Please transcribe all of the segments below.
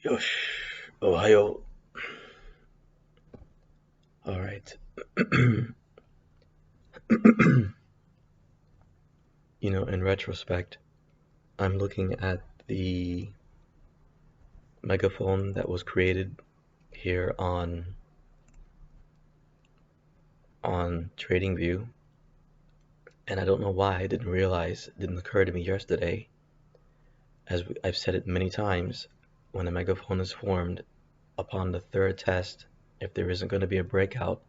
Yosh, Ohio. All right. In retrospect, I'm looking at the megaphone that was created here on TradingView, and I don't know why I didn't realize, it didn't occur to me yesterday, as I've said it many times, when a megaphone is formed upon the third test, if there isn't going to be a breakout,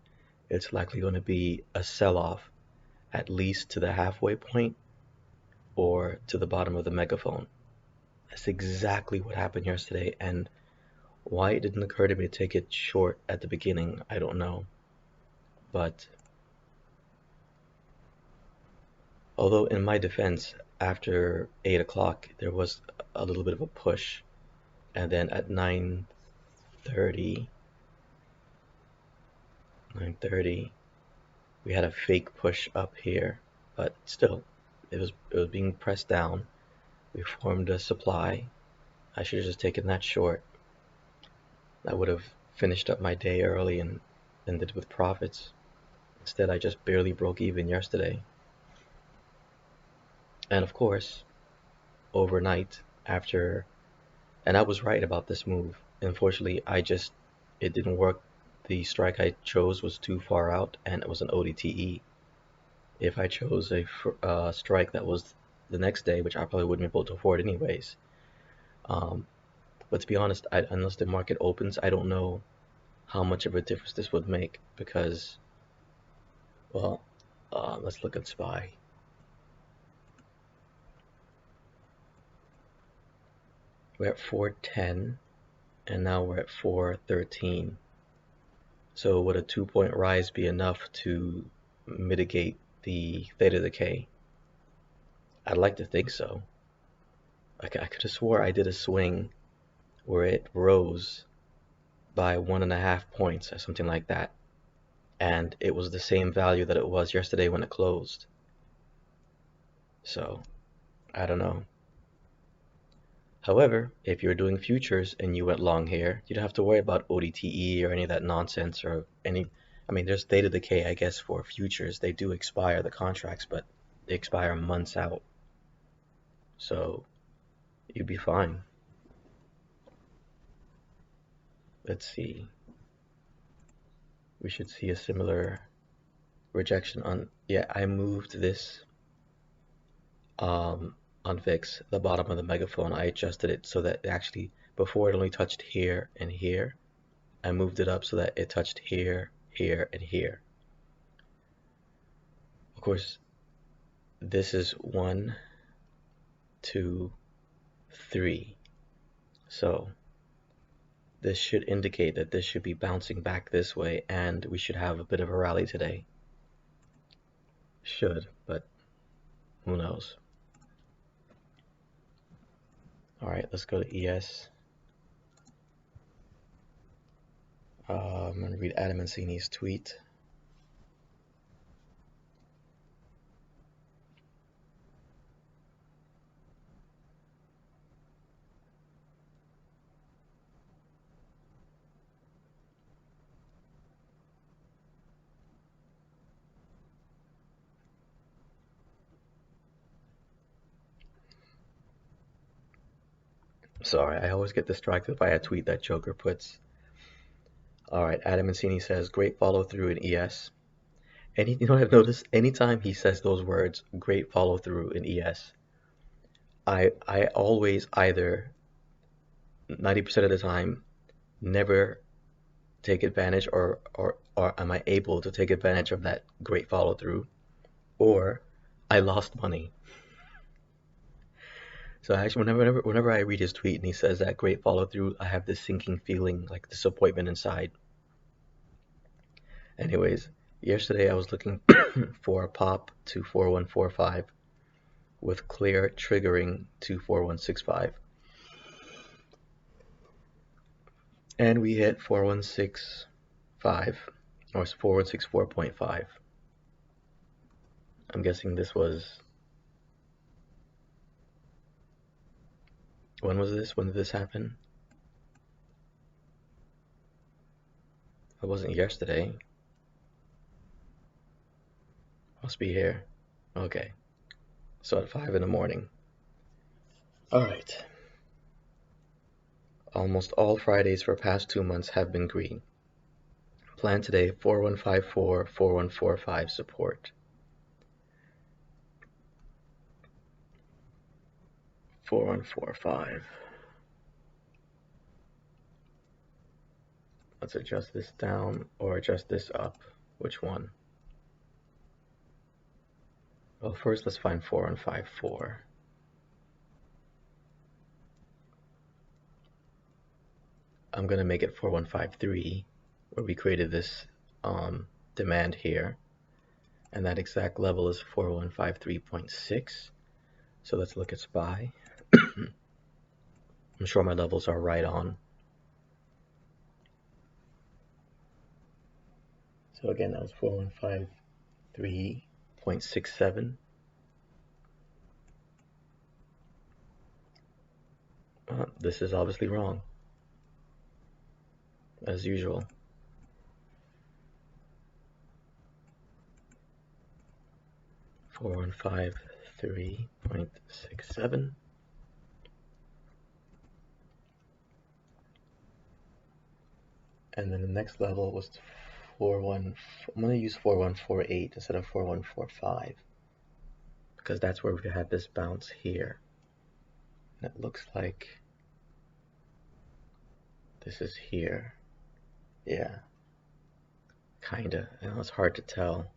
it's likely going to be a sell-off, at least to the halfway point or to the bottom of the megaphone. That's exactly what happened yesterday, and why it didn't occur to me to take it short at the beginning, I don't know. But although in my defense, after 8 o'clock, there was a little bit of a push, and then at 9:30, we had a fake push up here, but still, it was being pressed down. We formed a supply. I should have just taken that short. I would have finished up my day early and ended with profits. Instead, I just barely broke even yesterday. And of course, overnight after, and I was right about this move. Unfortunately, it didn't work. The strike I chose was too far out, and it was an ODTE. If I chose a strike that was the next day, which I probably wouldn't be able to afford anyways. But to be honest, unless the market opens, I don't know how much of a difference this would make because, well, let's look at SPY. We're at 410, and now we're at 413. So would a 2-point rise be enough to mitigate the theta decay? I'd like to think so. I could have swore I did a swing where it rose by 1.5 points or something like that, and it was the same value that it was yesterday when it closed. So I don't know. However, if you're doing futures and you went long here, you don't have to worry about ODTE or any of that nonsense or any. I mean, there's theta decay, I guess, for futures. They do expire, the contracts, but they expire months out. So you'd be fine. Let's see. We should see a similar rejection on. Yeah, I moved this on VIX, the bottom of the megaphone. I adjusted it so that actually, before it only touched here and here, I moved it up so that it touched here, here, and here. Of course, this is 1, 2, 3. So this should indicate that this should be bouncing back this way, and we should have a bit of a rally today. Should, but who knows? All right, let's go to ES. I'm going to read Adam Mancini's tweet. Sorry, I always get distracted by a tweet that Joker puts. All right, Adam Mancini says, great follow through in ES. And you know what I've noticed? Anytime he says those words, great follow through in ES, I always either 90% of the time never take advantage or am I able to take advantage of that great follow through, or I lost money. So actually, whenever I read his tweet and he says that great follow through, I have this sinking feeling, like disappointment inside. Anyways, yesterday I was looking for a pop to 4145 with clear triggering to 4165. And we hit 4165, or 4164.5. I'm guessing this was, when was this? When did this happen? It wasn't yesterday. Must be here. Okay. So at 5 in the morning. Alright. Almost all Fridays for past 2 months have been green. Plan today 4154, 4145 support. 4145. Let's adjust this down or adjust this up. Which one? Well, first let's find 4154. I'm going to make it 4153, where we created this demand here. And that exact level is 4153.6. So let's look at SPY. I'm sure my levels are right on. So again, that was 4153.67. This is obviously wrong, as usual. $4153.67. And then the next level was I'm going to use 4148 instead of 4145 because that's where we had this bounce here. And it looks like this is here. Yeah, kinda. I know it's hard to tell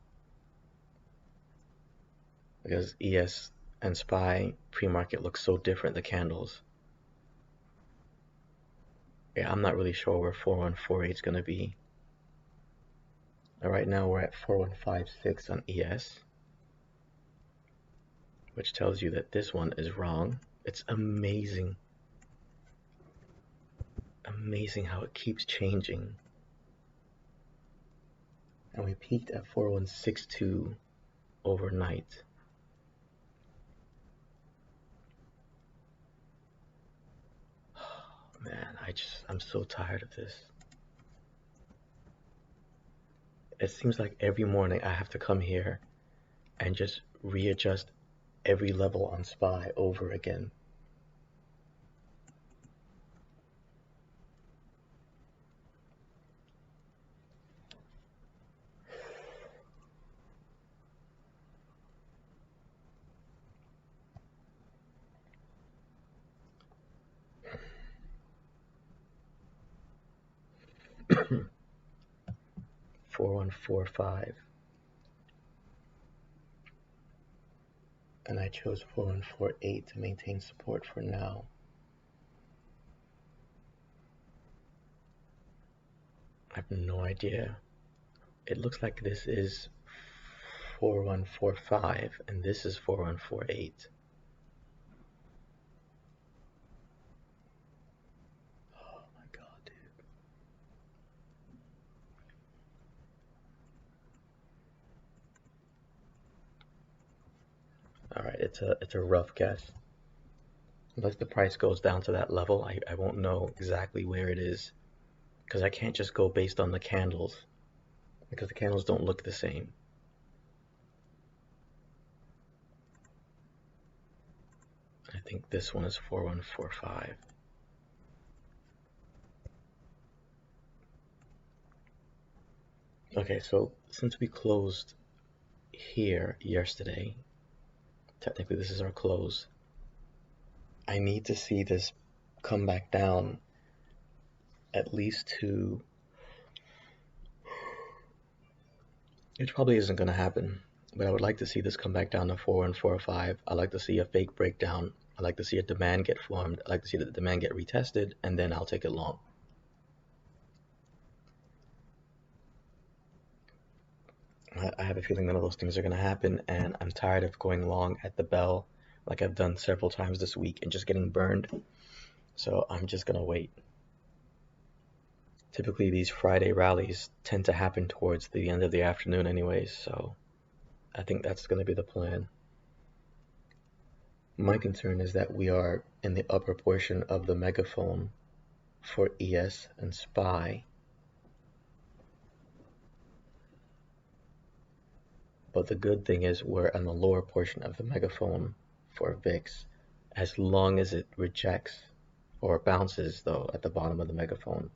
because ES and SPY pre-market looks so different, the candles. Yeah, I'm not really sure where 4148 is going to be. Now, right now we're at 4156 on ES, which tells you that this one is wrong. It's amazing. Amazing how it keeps changing. And we peaked at 4162 overnight. Oh, man, I'm so tired of this. It seems like every morning I have to come here and just readjust every level on SPY over again. Four, 4145, and I chose 4148 to maintain support for now. I have no idea. It looks like this is 4145 and this is 4148. Oh my god, dude. Alright, it's a rough guess. Unless the price goes down to that level, I won't know exactly where it is. Because I can't just go based on the candles. Because the candles don't look the same. I think this one is 4145. Okay, so since we closed here yesterday, technically this is our close, I need to see this come back down at least to, it probably isn't going to happen, but I would like to see this come back down to 4145. I like to see a fake breakdown. I like to see a demand get formed. I like to see the demand get retested, and then I'll take it long. I have a feeling none of those things are going to happen, and I'm tired of going long at the bell like I've done several times this week and just getting burned. So I'm just going to wait. Typically these Friday rallies tend to happen towards the end of the afternoon anyways, so I think that's going to be the plan. My concern is that we are in the upper portion of the megaphone for ES and SPY, But the good thing is we're on the lower portion of the megaphone for VIX, as long as it rejects or bounces though at the bottom of the megaphone.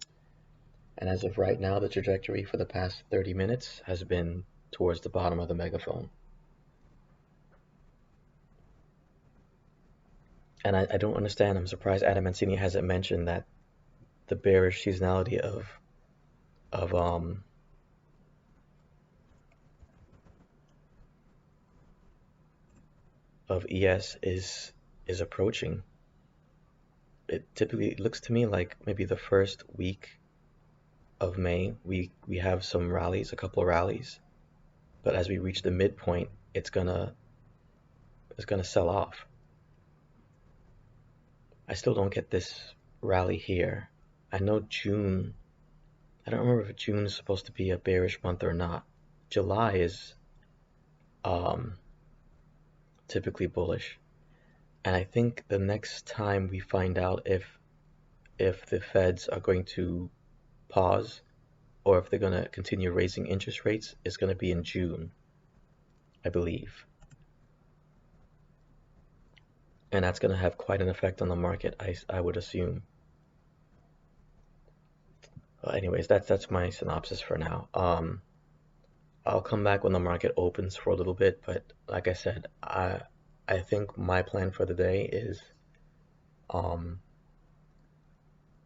And as of right now, the trajectory for the past 30 minutes has been towards the bottom of the megaphone. And I don't understand. I'm surprised Adam Mancini hasn't mentioned that the bearish seasonality of um of ES is approaching. It typically looks to me like maybe the first week of May we have some rallies, a couple of rallies, but as we reach the midpoint, it's gonna sell off. I still don't get this rally here. I know June. I don't remember if June is supposed to be a bearish month or not. July is um, typically bullish, and I think the next time we find out if the Feds are going to pause or if they're going to continue raising interest rates is going to be in June, I believe. And that's going to have quite an effect on the market, I would assume. But anyways, that's my synopsis for now. I'll come back when the market opens for a little bit, but like I said, I think my plan for the day is um,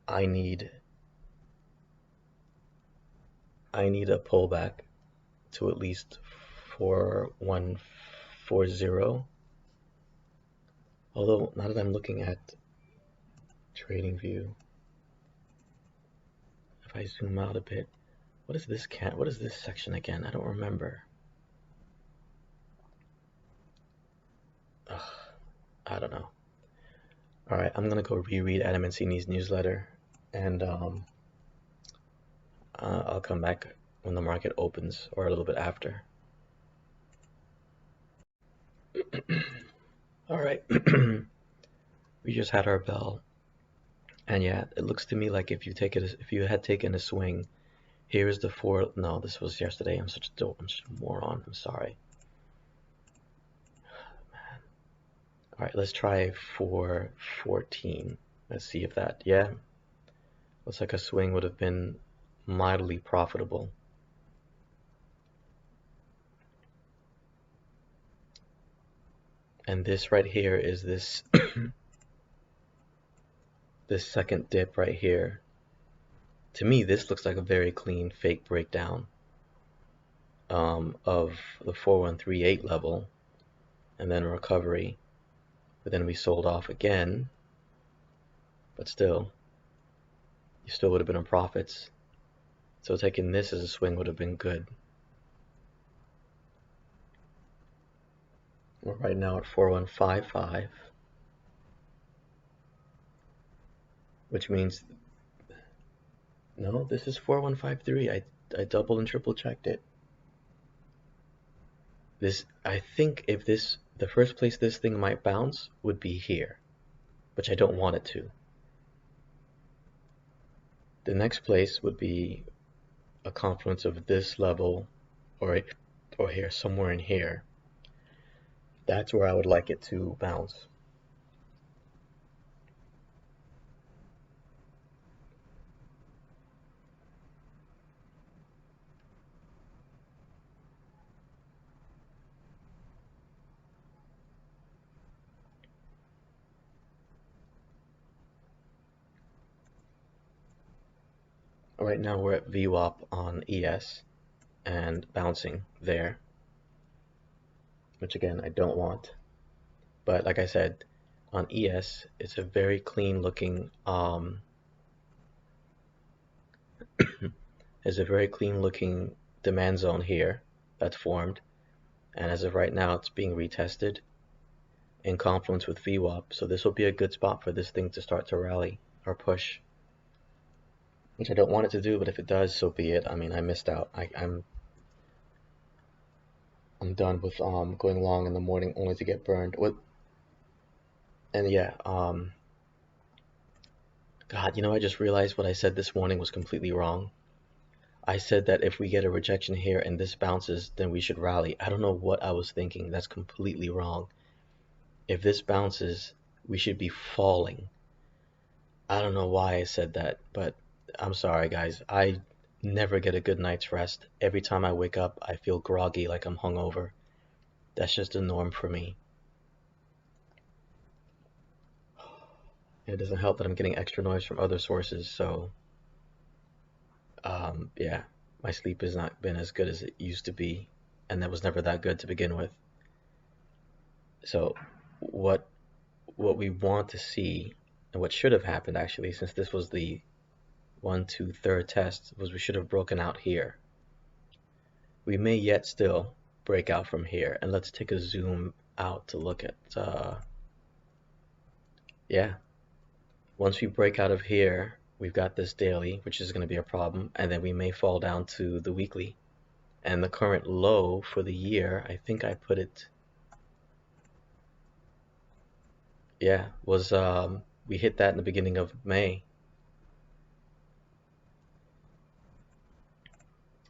I need a pullback to at least 4140. Although now that I'm looking at TradingView, if I zoom out a bit, what is this section again? I don't remember. Ugh, I don't know. All right, I'm gonna go reread Adam Mancini's newsletter, and I'll come back when the market opens or a little bit after. All right, we just had our bell, and yeah, it looks to me like if you had taken a swing, here's the four. No, this was yesterday. I'm such a moron. I'm sorry. Man. All right, let's try 414. Let's see if that. Yeah, looks like a swing would have been mildly profitable. And this right here is this this second dip right here. To me, this looks like a very clean fake breakdown of the 4138 level, and then a recovery. But then we sold off again. But still, you still would have been in profits. So taking this as a swing would have been good. We're right now at 4155, which means no, this is 4153. I double and triple checked it. I think if the first place this thing might bounce would be here, which I don't want it to. The next place would be a confluence of this level or here, somewhere in here. That's where I would like it to bounce. Right now we're at VWAP on ES and bouncing there, which again I don't want. But like I said, on ES it's a very clean looking there's a very clean looking demand zone here that's formed, and as of right now it's being retested in confluence with VWAP, so this will be a good spot for this thing to start to rally or push, which I don't want it to do, but if it does, so be it. I mean, I missed out. I'm done with going long in the morning only to get burned. And yeah, God, I just realized what I said this morning was completely wrong. I said that if we get a rejection here and this bounces, then we should rally. I don't know what I was thinking. That's completely wrong. If this bounces, we should be falling. I don't know why I said that, but I'm sorry, guys. I never get a good night's rest. Every time I wake up, I feel groggy like I'm hungover. That's just the norm for me. It doesn't help that I'm getting extra noise from other sources, so yeah, my sleep has not been as good as it used to be, and that was never that good to begin with. So what what we want to see, and what should have happened actually, since this was the 1, 2, third test, was we should have broken out here. We may yet still break out from here, and let's take a zoom out to look at, yeah, once we break out of here, we've got this daily, which is going to be a problem, and then we may fall down to the weekly. And the current low for the year, I think I put it, yeah, was, we hit that in the beginning of May.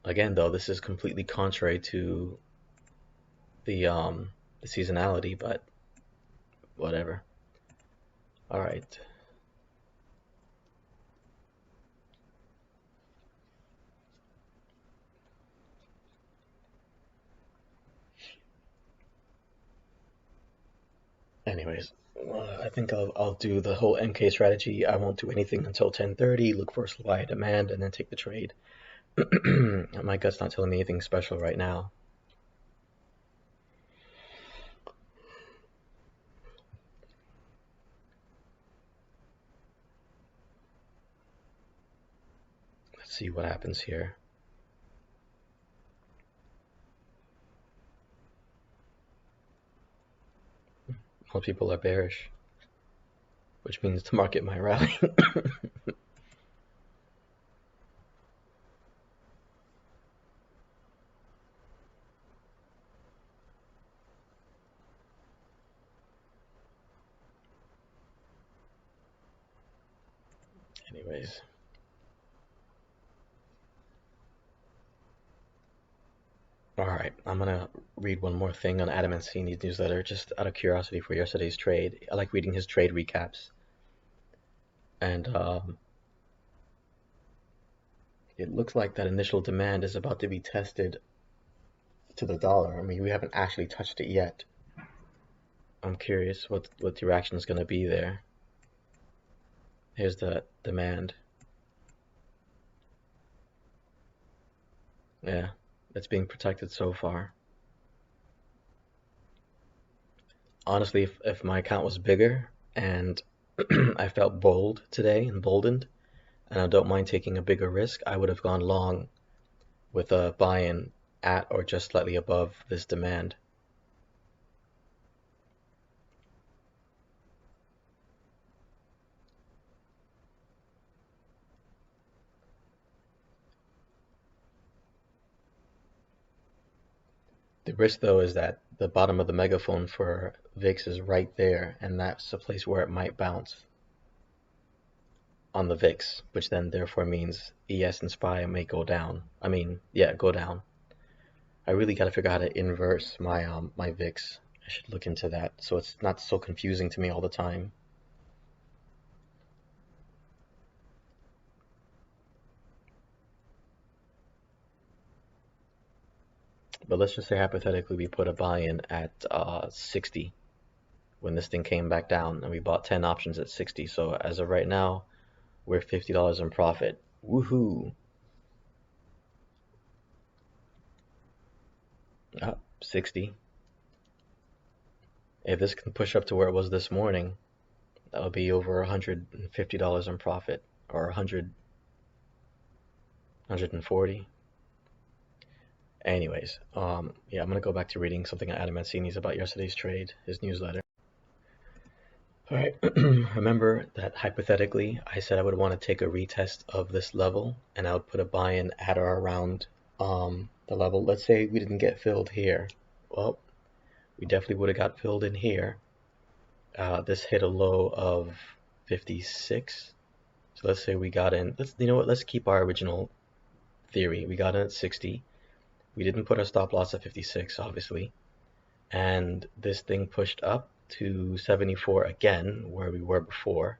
Again, though, this is completely contrary to the seasonality, but whatever. All right. Anyways, I think I'll do the whole MK strategy. I won't do anything until 10:30. Look for a supply demand, and then take the trade. My gut's not telling me anything special right now. Let's see what happens here. Most people are bearish, which means the market might rally. Anyways. All right, I'm gonna read one more thing on Adam Mancini's newsletter, just out of curiosity for yesterday's trade. I like reading his trade recaps, and it looks like that initial demand is about to be tested to the dollar. I mean, we haven't actually touched it yet. I'm curious what the reaction is gonna be there. Here's the demand. Yeah, it's being protected so far. Honestly, if my account was bigger and I felt bold today, emboldened, and I don't mind taking a bigger risk, I would have gone long with a buy-in at or just slightly above this demand. The risk, though, is that the bottom of the megaphone for VIX is right there, and that's a place where it might bounce on the VIX, which then therefore means ES and SPY may go down. I mean, yeah, go down. I really got to figure out how to inverse my VIX. I should look into that so it's not so confusing to me all the time. But let's just say hypothetically we put a buy-in at 60 when this thing came back down, and we bought 10 options at 60. So as of right now, we're $50 in profit. Woohoo! Up 60. If this can push up to where it was this morning, that'll be over $150 in profit, or 100, 140. Anyways, yeah, I'm gonna go back to reading something Adam Mancini's about yesterday's trade, his newsletter. All right, remember that hypothetically, I said I would want to take a retest of this level, and I would put a buy-in at or around the level. Let's say we didn't get filled here. Well, we definitely would have got filled in here. This hit a low of 56. So let's say we got in. You know what? Let's keep our original theory. We got in at 60. We didn't put our stop loss at 56, obviously. And this thing pushed up to 74 again, where we were before.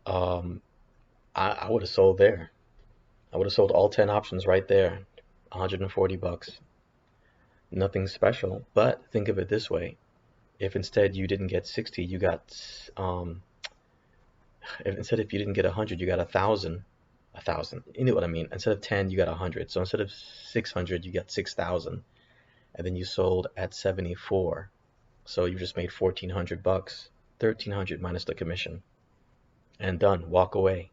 I would have sold there. I would have sold all 10 options right there. 140 bucks. Nothing special, but think of it this way. If instead you didn't get 60, you got, if you didn't get 100, you got 1,000. 1,000. You know what I mean? Instead of 10, you got 100. So instead of 600, you got 6,000. And then you sold at 74. So you just made 1,400 bucks. 1,300 minus the commission. And done. Walk away.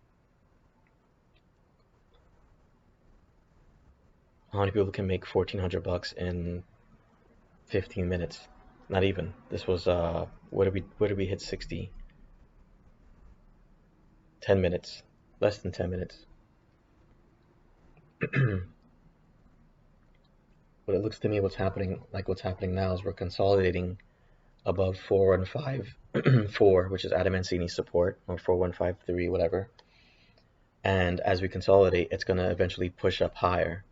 How many people can make 1,400 bucks in 15 minutes? Not even. This was where did we hit 60? 10 minutes. Less than 10 minutes. But it looks to me what's happening now is we're consolidating above 4154, which is Adam Mancini's support, or 4153, whatever. And as we consolidate, it's going to eventually push up higher.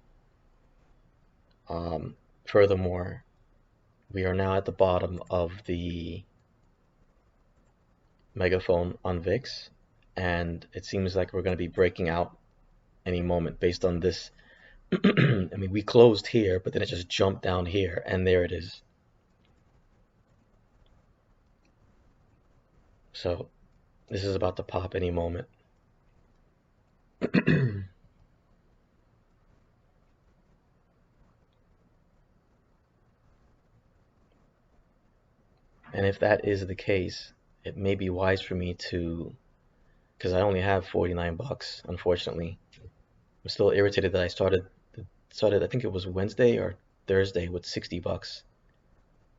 Furthermore, we are now at the bottom of the megaphone on VIX, and it seems like we're going to be breaking out any moment based on this. I mean, we closed here, but then it just jumped down here, and there it is. So this is about to pop any moment. And if that is the case, it may be wise for me to, because I only have 49 bucks, unfortunately. I'm still irritated that I started, I think it was Wednesday or Thursday with 60 bucks.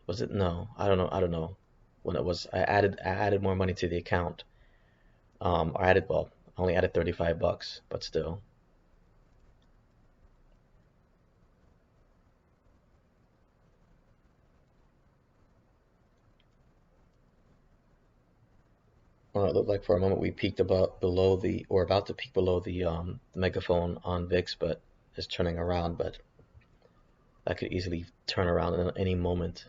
Was it? No, I don't know when it was. I added more money to the account. I only added 35 bucks, but still. Well, it looked like for a moment we peaked about below about to peak below the megaphone on VIX, but it's turning around. But that could easily turn around in any moment.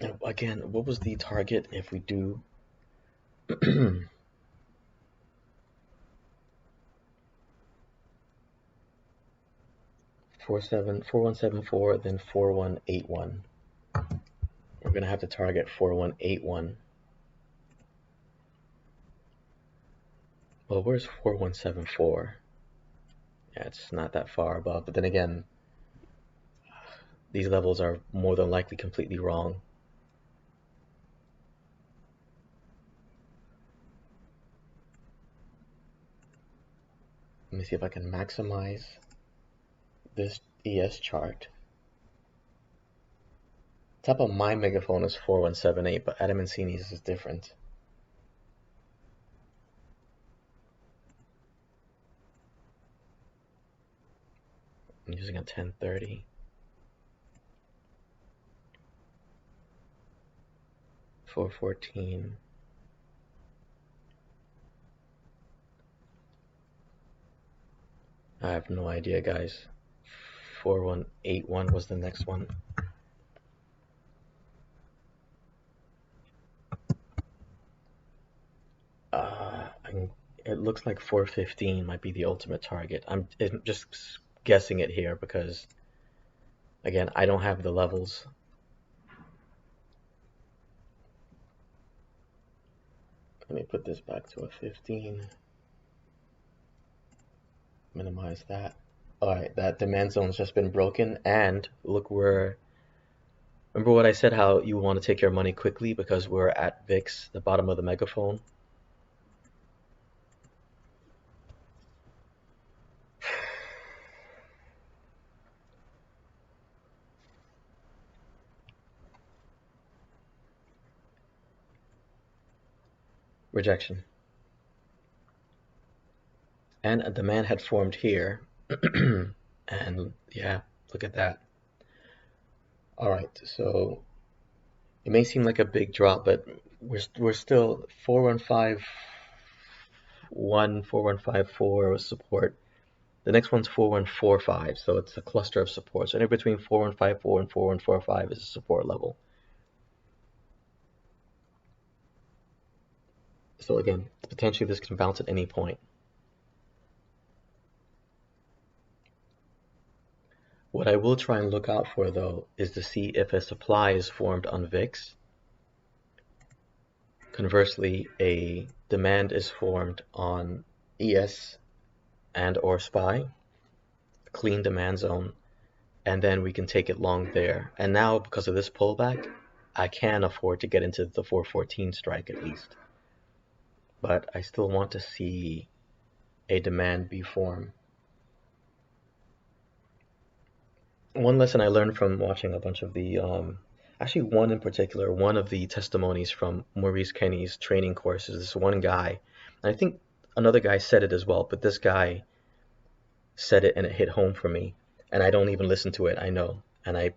Now, again, what was the target if we do? 4174, then 4181. We're going to have to target 4181. Well, where's 4174? Yeah, it's not that far above, but then again, these levels are more than likely completely wrong. Let me see if I can maximize this ES chart. Top of my megaphone is 4178, but Adam Mancini's is different. I'm using a 1030. 414. I have no idea, guys. 4181 was the next one. It looks like 415 might be the ultimate target. I'm just guessing it here because, again, I don't have the levels. Let me put this back to a 15. Minimize that. Alright, that demand zone's just been broken, and look where... Remember what I said, how you want to take your money quickly because we're at VIX, the bottom of the megaphone? Rejection. And a demand had formed here. And yeah, look at that. Alright, so it may seem like a big drop, but we're still 415. 4154 was support. The next one's 4145, so it's a cluster of supports. So anywhere between 4154 and 4145 is a support level. So again, potentially this can bounce at any point. What I will try and look out for though is to see if a supply is formed on VIX. Conversely, a demand is formed on ES and or SPY, clean demand zone, and then we can take it long there. And now because of this pullback, I can afford to get into the 414 strike at least. But I still want to see a demand be formed. One lesson I learned from watching a bunch of the, actually one in particular, one of the testimonies from Maurice Kenny's training course is this one guy, and I think another guy said it as well, but this guy said it and it hit home for me, and I don't even listen to it, I know, and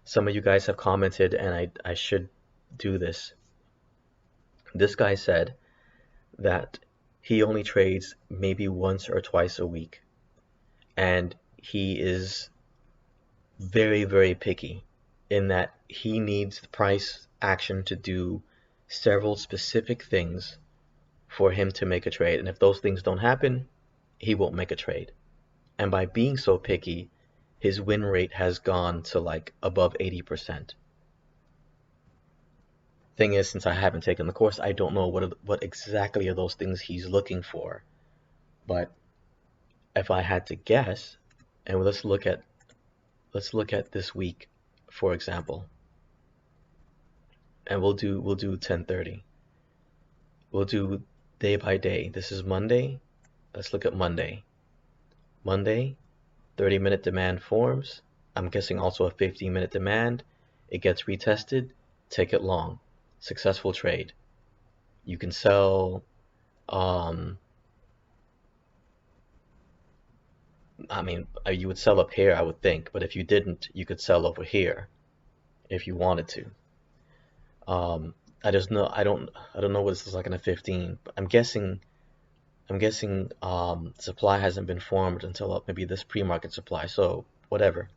some of you guys have commented, and I should do this. This guy said that he only trades maybe once or twice a week, and he is very, very picky in that he needs the price action to do several specific things for him to make a trade. And if those things don't happen, he won't make a trade. And by being so picky, his win rate has gone to like above 80%. Thing is, since I haven't taken the course, I don't know what exactly are those things he's looking for. But if I had to guess, and let's look at this week, for example, and we'll do 1030. We'll do day by day. This is Monday. Let's look at Monday. Monday, 30-minute demand forms. I'm guessing also a 15-minute demand. It gets retested. Take it long. Successful trade. You can sell. I mean, you would sell up here, I would think, but if you didn't, you could sell over here if you wanted to. I don't know what this is like in a 15, but I'm guessing supply hasn't been formed until maybe this pre-market supply, so whatever.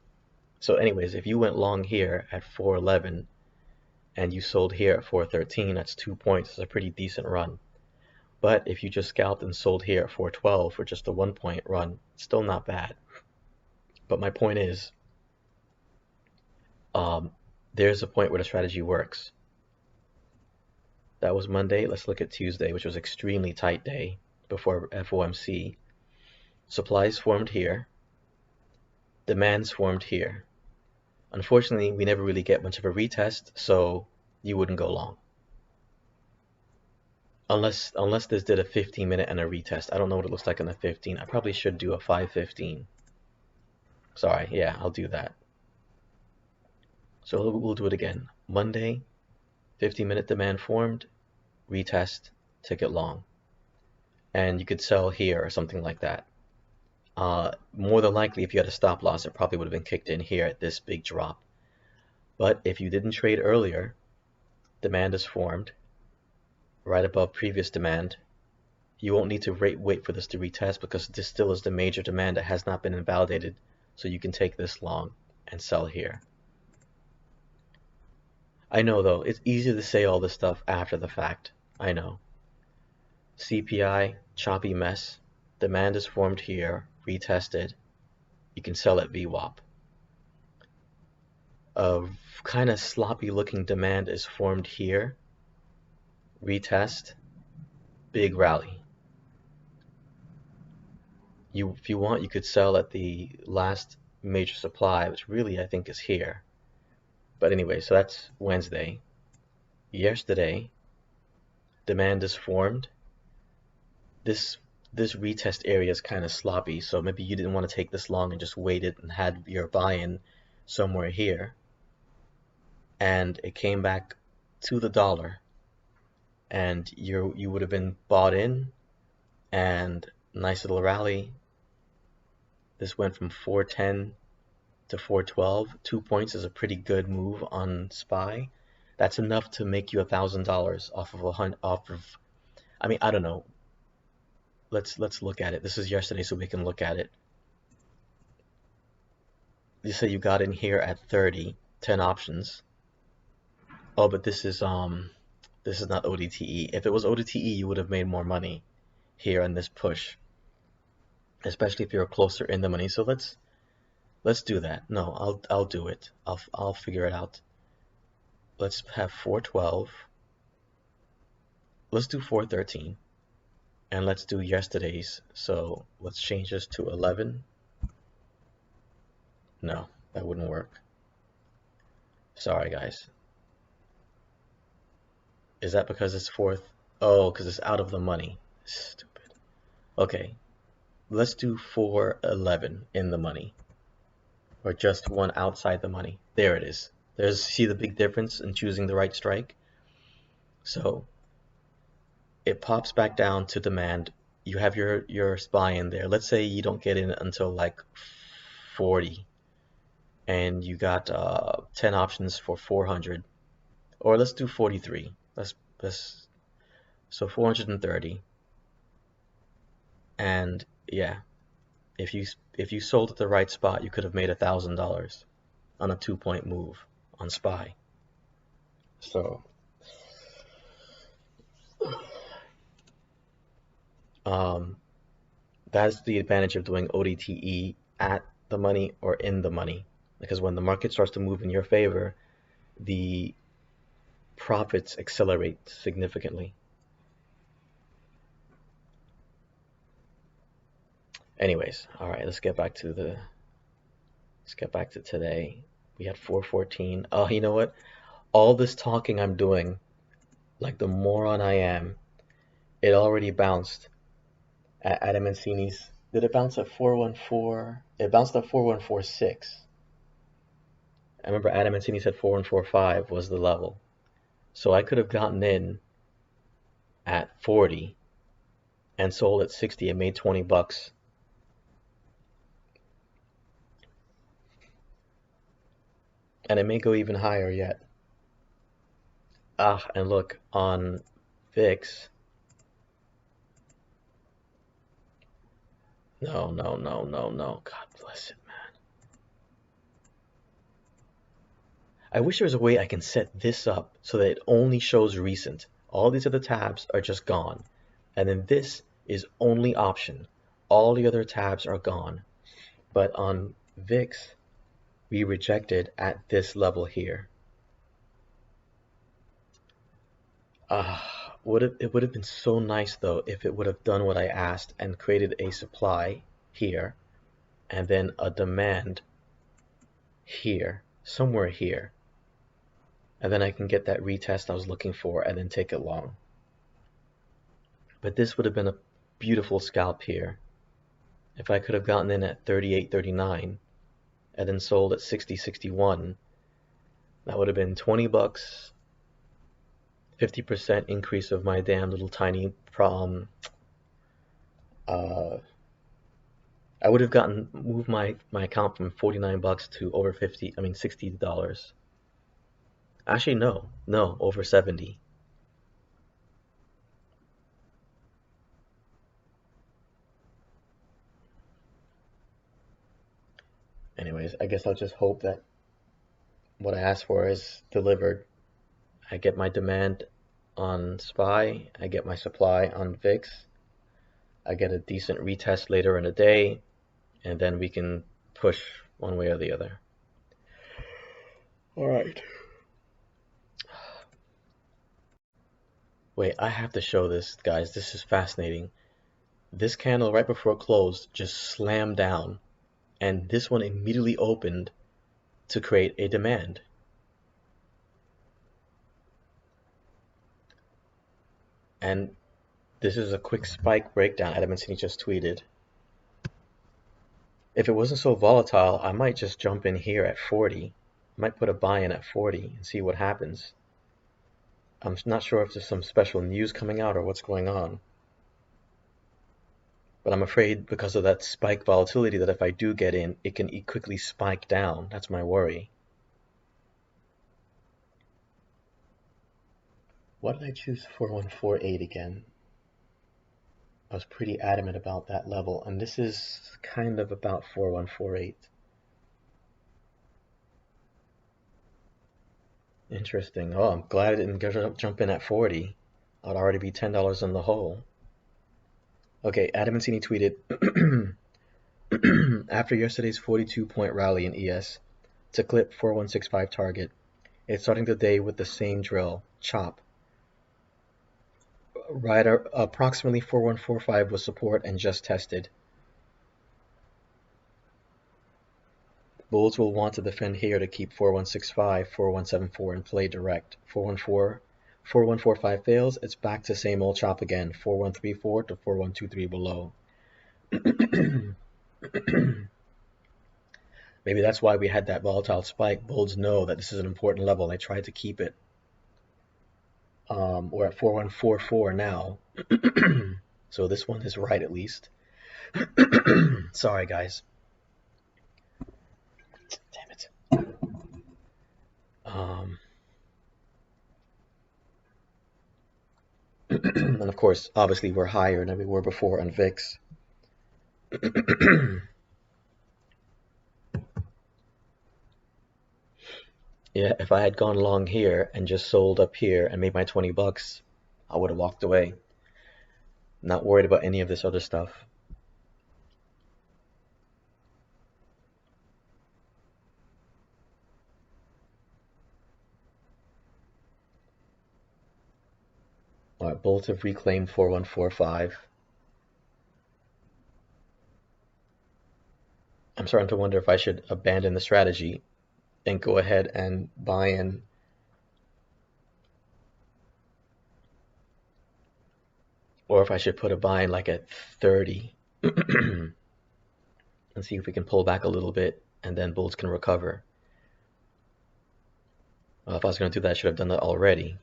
So anyways, if you went long here at 411 and you sold here at 413, that's 2 points. It's a pretty decent run. But if you just scalped and sold here at 412 for just a 1 point run, it's still not bad. But my point is, there's a point where the strategy works. That was Monday. Let's look at Tuesday, which was extremely tight day before FOMC. Supplies formed here. Demands formed here. Unfortunately, we never really get much of a retest, so you wouldn't go long. Unless this did a 15-minute and a retest. I don't know what it looks like on a 15. I probably should do a 515. Sorry, yeah, I'll do that. So we'll do it again. Monday, 15-minute demand formed, retest, ticket long. And you could sell here or something like that. More than likely, if you had a stop loss, it probably would have been kicked in here at this big drop. But if you didn't trade earlier, demand is formed right above previous demand. You won't need to wait for this to retest because this still is the major demand that has not been invalidated. So you can take this long and sell here. I know though, it's easy to say all this stuff after the fact. I know. CPI, choppy mess. Demand is formed here, retested. You can sell at VWAP. A kind of sloppy looking demand is formed here. Retest, big rally. If you want, you could sell at the last major supply, which really I think is here. But anyway, so that's Wednesday. Yesterday, demand is formed. This retest area is kind of sloppy, so maybe you didn't want to take this long and just waited and had your buy-in somewhere here. And it came back to the dollar, and you would have been bought in, and nice little rally. This went from 410 to 412. 2 points is a pretty good move on SPY. That's enough to make you $1,000 off of I mean, I don't know. let's look at it. This is yesterday, so we can look at it. You say you got in here at 30, 10 options. Oh, but this is not ODTE. If it was ODTE, you would have made more money here on this push, especially if you're closer in the money. So let's do that. No, I'll do it. I'll figure it out. Let's have 412. Let's do 413. And let's do yesterday's. So let's change this to 11. No, that wouldn't work. Sorry, guys. Is that because it's fourth? Oh, because it's out of the money. Stupid. Okay, let's do 411 in the money. Or just one outside the money. There it is. See the big difference in choosing the right strike? So it pops back down to demand. You have your SPY in there. Let's say you don't get in until like 40 and you got 10 options for 400, or let's do 43. Let's so 430. And yeah, if you sold at the right spot, you could have made $1,000 on a 2-point move on SPY. So that's the advantage of doing ODTE at the money or in the money, because when the market starts to move in your favor, the profits accelerate significantly. Anyways, all right, let's get back to today. We had 414. Oh, you know what? All this talking I'm doing, like the moron I am, it already bounced at Adam Mancini's. Did it bounce at 414? It bounced at 4146. I remember Adam Mancini said 4145 was the level. So I could have gotten in at 40 and sold at 60 and made 20 bucks. And it may go even higher yet. And look, on VIX. No. God bless it, man. I wish there was a way I can set this up so that it only shows recent. All these other tabs are just gone. And then this is only option. All the other tabs are gone. But on VIX, we rejected at this level here. It would have been so nice though if it would have done what I asked and created a supply here and then a demand here, somewhere here. And then I can get that retest I was looking for and then take it long. But this would have been a beautiful scalp here. If I could have gotten in at 38, 39 and then sold at 60, 61, that would have been 20 bucks. 50% increase of my damn little tiny problem. I would have moved my account from 49 bucks to over $60. Actually, no, over 70. Anyways, I guess I'll just hope that what I asked for is delivered. I get my demand on SPY, I get my supply on VIX, I get a decent retest later in the day, and then we can push one way or the other. All right. Wait, I have to show this, guys. This is fascinating. This candle right before it closed just slammed down, and this one immediately opened to create a demand. And this is a quick spike breakdown Adam Mancini just tweeted. If it wasn't so volatile, I might just jump in here at 40. I might put a buy in at 40 and see what happens. I'm not sure if there's some special news coming out or what's going on. But I'm afraid because of that spike volatility that if I do get in, it can quickly spike down. That's my worry. Why did I choose 4148 again? I was pretty adamant about that level, and this is kind of about 4148. Interesting. Oh, I'm glad I didn't jump in at 40. I'd already be $10 in the hole. Okay, Adam and Cini tweeted, after yesterday's 42-point rally in ES to clip 4165 target, it's starting the day with the same drill, chop. Right approximately 4145 was support and just tested. Bulls will want to defend here to keep 4165, 4174 in play direct. 4145 fails, it's back to same old chop again, 4134 to 4123 below. Maybe that's why we had that volatile spike. Bulls know that this is an important level. They tried to keep it. We're at 4144 now. So this one is right at least. Sorry, guys. Damn it. And of course, obviously, we're higher than we were before on VIX. Yeah, if I had gone long here and just sold up here and made my 20 bucks, I would have walked away. Not worried about any of this other stuff. All right, bulls have reclaimed 4145. I'm starting to wonder if I should abandon the strategy and go ahead and buy in. Or if I should put a buy in like at 30 and see if we can pull back a little bit and then bulls can recover. Well, if I was going to do that, I should have done that already.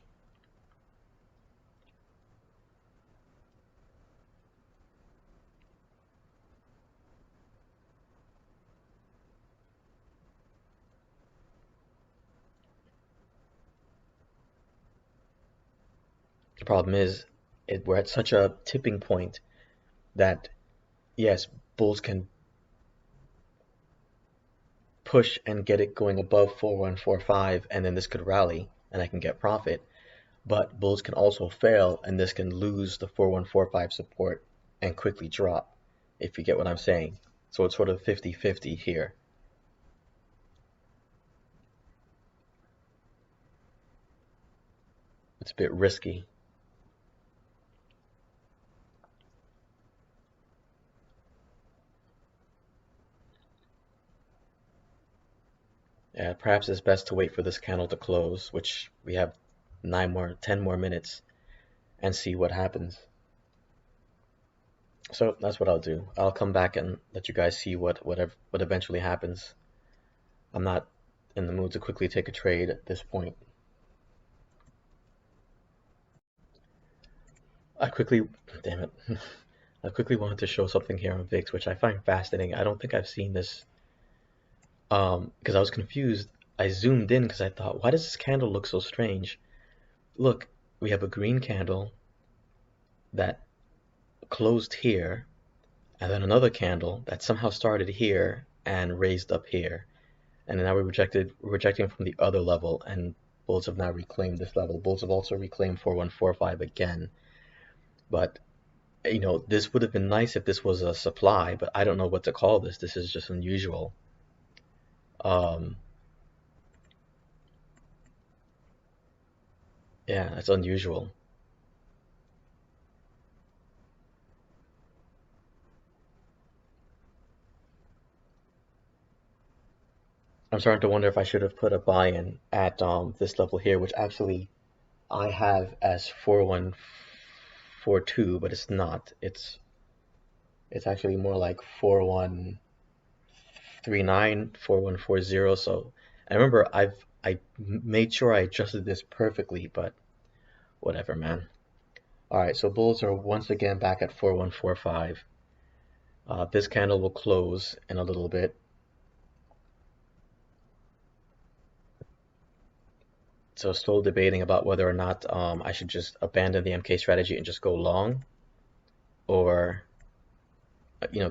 The problem is we're at such a tipping point that, yes, bulls can push and get it going above 4145, and then this could rally and I can get profit. But bulls can also fail and this can lose the 4145 support and quickly drop, if you get what I'm saying. So it's sort of 50-50 here. It's a bit risky. Yeah, perhaps it's best to wait for this candle to close, which we have 10 more minutes, and see what happens. So that's what I'll do. I'll come back and let you guys see what eventually happens. I'm not in the mood to quickly take a trade at this point. Damn it. I quickly wanted to show something here on VIX, which I find fascinating. I don't think I've seen this, because I was confused. I zoomed in because I thought, why does this candle look so strange? Look, we have a green candle that closed here, and then another candle that somehow started here and raised up here. And now we're rejecting from the other level, and bulls have now reclaimed this level. Bulls have also reclaimed 4145 again. But, you know, this would have been nice if this was a supply, but I don't know what to call this. This is just unusual. Yeah, it's unusual. I'm starting to wonder if I should have put a buy-in at this level here, which actually I have as 4142, but it's not. It's actually more like 4139, 4140. So I remember I made sure I adjusted this perfectly, but whatever, man. All right, so bulls are once again back at 4145. This candle will close in a little bit. So still debating about whether or not I should just abandon the MK strategy and just go long. or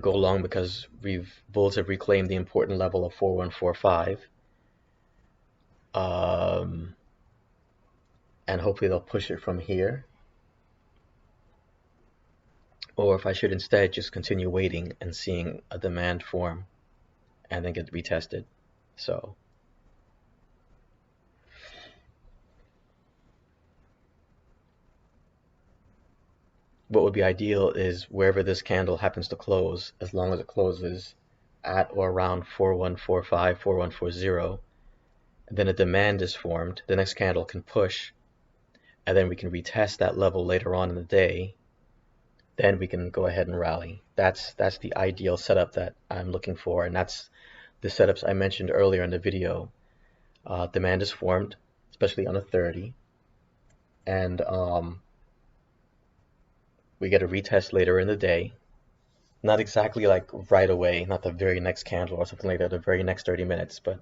go long because bulls have reclaimed the important level of 4145, and hopefully they'll push it from here, or if I should instead just continue waiting and seeing a demand form and then get retested. So what would be ideal is wherever this candle happens to close, as long as it closes at or around 4145, 4140, and then a demand is formed, the next candle can push, and then we can retest that level later on in the day. Then we can go ahead and rally. That's the ideal setup that I'm looking for, and that's the setups I mentioned earlier in the video. Demand is formed, especially on a 30, and we get a retest later in the day. Not exactly like right away, not the very next candle or something like that, the very next 30 minutes, but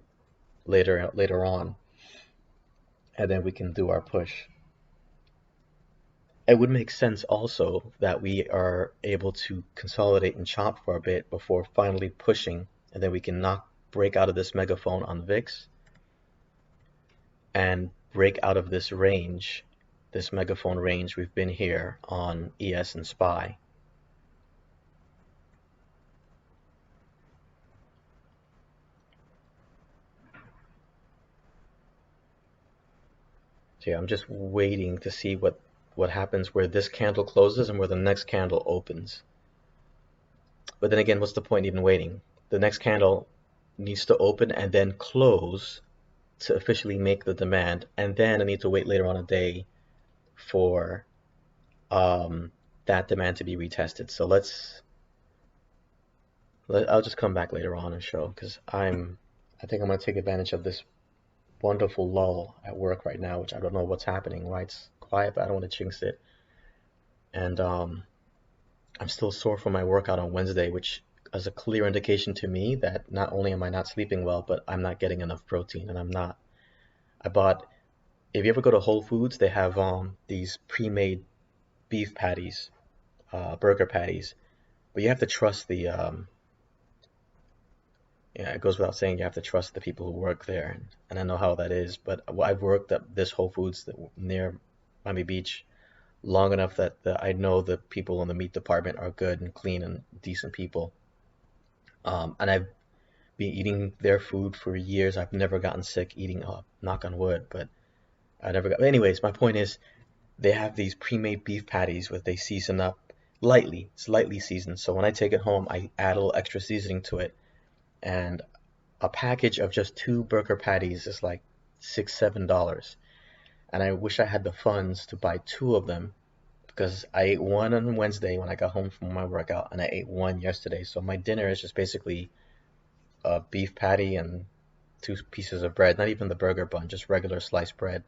later on, and then we can do our push. It would make sense also that we are able to consolidate and chop for a bit before finally pushing, and then we can break out of this megaphone on VIX and break out of this range, this megaphone range we've been here on ES and SPY. So yeah, I'm just waiting to see what happens where this candle closes and where the next candle opens. But then again, what's the point even waiting? The next candle needs to open and then close to officially make the demand, and then I need to wait later on a day for that demand to be retested. So I'll just come back later on and show, because I think I'm going to take advantage of this wonderful lull at work right now, which I don't know what's happening, why it's quiet, but I don't want to jinx it. And I'm still sore from my workout on Wednesday, which is a clear indication to me that not only am I not sleeping well, but I'm not getting enough protein, and I'm not. If you ever go to Whole Foods, they have these pre-made beef patties, burger patties, but you have to trust it goes without saying, you have to trust the people who work there, and I know how that is, but I've worked at this Whole Foods near Miami Beach long enough that I know the people in the meat department are good and clean and decent people. And I've been eating their food for years. I've never gotten sick eating, knock on wood, but I never got. Anyways, my point is, they have these pre-made beef patties that they season up lightly. It's lightly seasoned. So when I take it home, I add a little extra seasoning to it. And a package of just 2 burger patties is like $6, $7. And I wish I had the funds to buy 2 of them, because I ate one on Wednesday when I got home from my workout, and I ate one yesterday. So my dinner is just basically a beef patty and 2 pieces of bread, not even the burger bun, just regular sliced bread,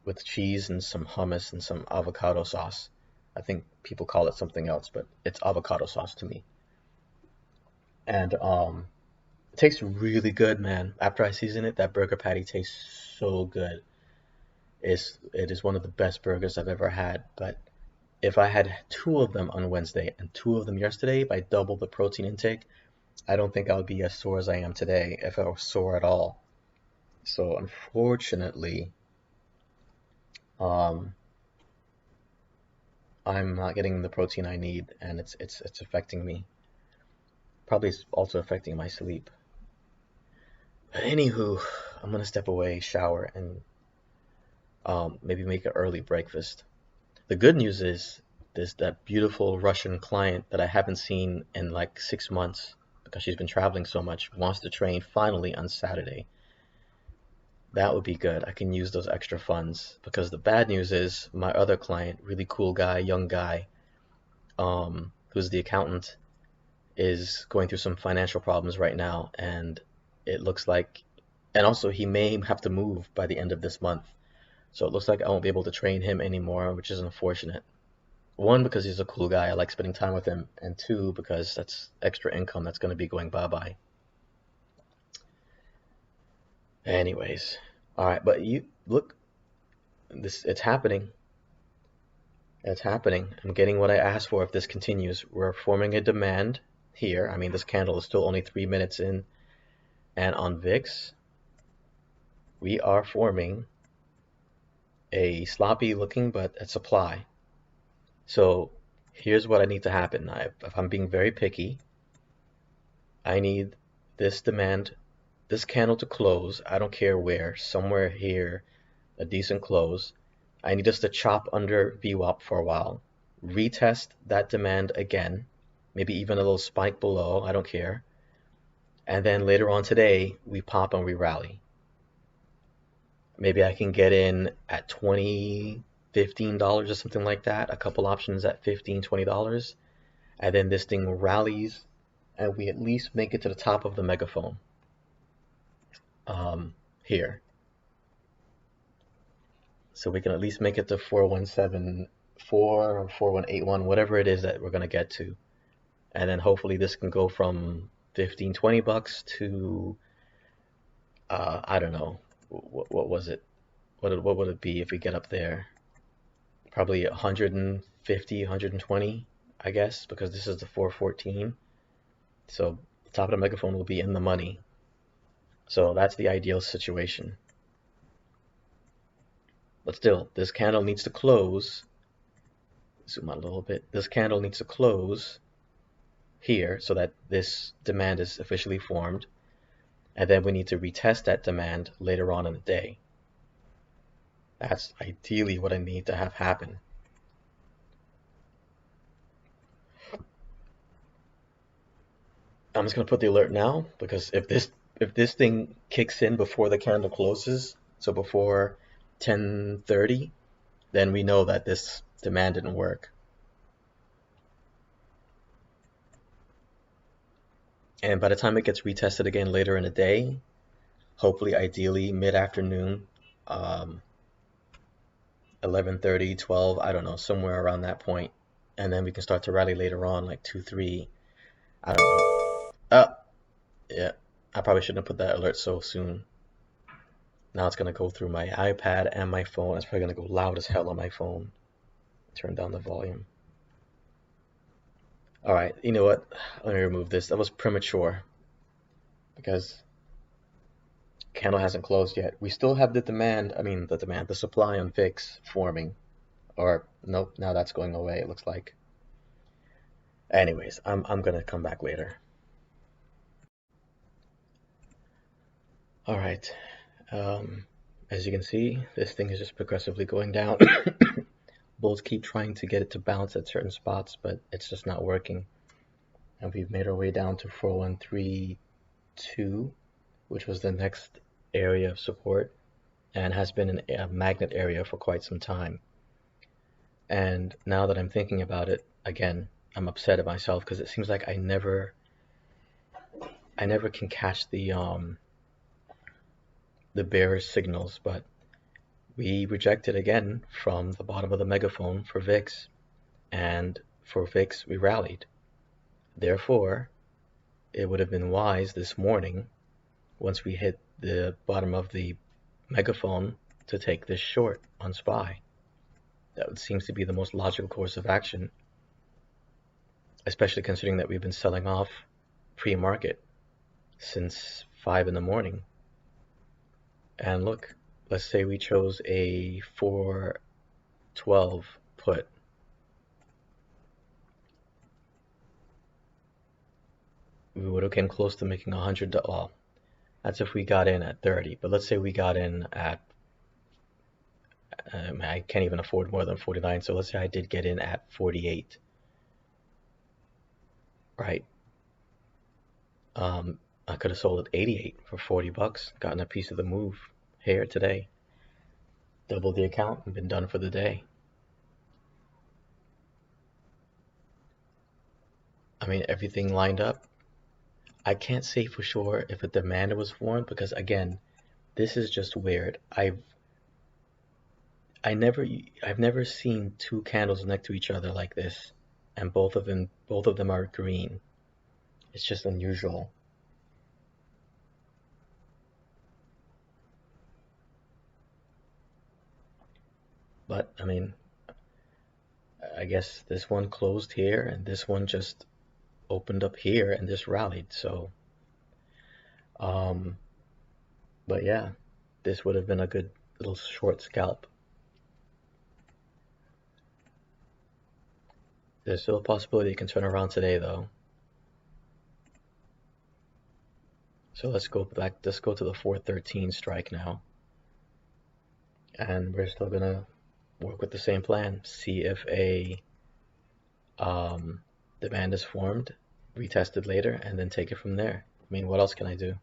with cheese and some hummus and some avocado sauce. I think people call it something else, but it's avocado sauce to me. And it tastes really good, man. After I season it, that burger patty tastes so good. It is one of the best burgers I've ever had. But if I had 2 of them on Wednesday and 2 of them yesterday, if I doubled the protein intake, I don't think I would be as sore as I am today, if I was sore at all. So unfortunately, I'm not getting the protein I need, and it's affecting me. Probably it's also affecting my sleep. But anywho, I'm gonna step away, shower, and maybe make an early breakfast. The good news is there's that beautiful Russian client that I haven't seen in like 6 months because she's been traveling so much, wants to train finally on Saturday. That would be good. I can use those extra funds, because the bad news is my other client, really cool guy, young guy, who's the accountant, is going through some financial problems right now, and it looks like, and also he may have to move by the end of this month. So it looks like I won't be able to train him anymore, which is unfortunate. One, because he's a cool guy, I like spending time with him, and 2, because that's extra income that's going to be going bye-bye. Anyways, all right, but you look, it's happening. It's happening. I'm getting what I asked for if this continues. We're forming a demand here. I mean, this candle is still only 3 minutes in. And on VIX, we are forming a sloppy looking, but a supply. So here's what I need to happen. If I'm being very picky, I need this demand, this candle to close. I don't care where, somewhere here, a decent close. I need us to chop under VWAP for a while, retest that demand again, maybe even a little spike below, I don't care. And then later on today, we pop and we rally. Maybe I can get in at $20, $15 or something like that. A couple options at $15, $20. And then this thing rallies and we at least make it to the top of the megaphone here. So we can at least make it to 4174 or 4181, whatever it is that we're going to get to. And then hopefully this can go from 15, 20 bucks to, I don't know, what was it? What would it be if we get up there? Probably 150, 120, I guess, because this is the 414. So the top of the megaphone will be in the money. So that's the ideal situation. But still, this candle needs to close. Zoom out a little bit. This candle needs to close here so that this demand is officially formed. And then we need to retest that demand later on in the day. That's ideally what I need to have happen. I'm just going to put the alert now because if this thing kicks in before the candle closes, so before 10:30, then we know that this demand didn't work. And by the time it gets retested again later in the day, hopefully ideally mid-afternoon, 11:30, 12, I don't know, somewhere around that point, and then we can start to rally later on, like 2, 3, I don't know. Yeah, I probably shouldn't have put that alert so soon. Now it's gonna go through my iPad and my phone. It's probably gonna go loud as hell on my phone. Turn down the volume. All right, you know what? Let me remove this. That was premature because candle hasn't closed yet. We still have the supply on VIX forming. Or nope, now that's going away, it looks like. Anyways, I'm gonna come back later. All right. As you can see, this thing is just progressively going down. Bulls keep trying to get it to bounce at certain spots, but it's just not working. And we've made our way down to 4132, which was the next area of support and has been a magnet area for quite some time. And now that I'm thinking about it, again, I'm upset at myself because it seems like I never can catch the bearish signals, but we rejected again from the bottom of the megaphone for VIX, and for VIX we rallied. Therefore, it would have been wise this morning, once we hit the bottom of the megaphone, to take this short on SPY. That seems to be the most logical course of action, especially considering that we've been selling off pre-market since 5 in the morning. And look, let's say we chose a 412 put. We would have came close to making $100. Well, that's if we got in at 30, but let's say we got in at, I can't even afford more than 49, so let's say I did get in at 48, right? I could have sold at 88 for 40 bucks, gotten a piece of the move here today, doubled the account and been done for the day. I mean, everything lined up. I can't say for sure if a demand was formed because, again, this is just weird. I've never seen two candles next to each other like this, and both of them are green. It's just unusual. But I mean, I guess this one closed here and this one just opened up here and this rallied. So, um, but yeah, this would have been a good little short scalp. There's still a possibility it can turn around today though. So let's go back, let's go to the 413 strike now. And we're still gonna work with the same plan. See if a demand is formed, retested later, and then take it from there. I mean, what else can I do?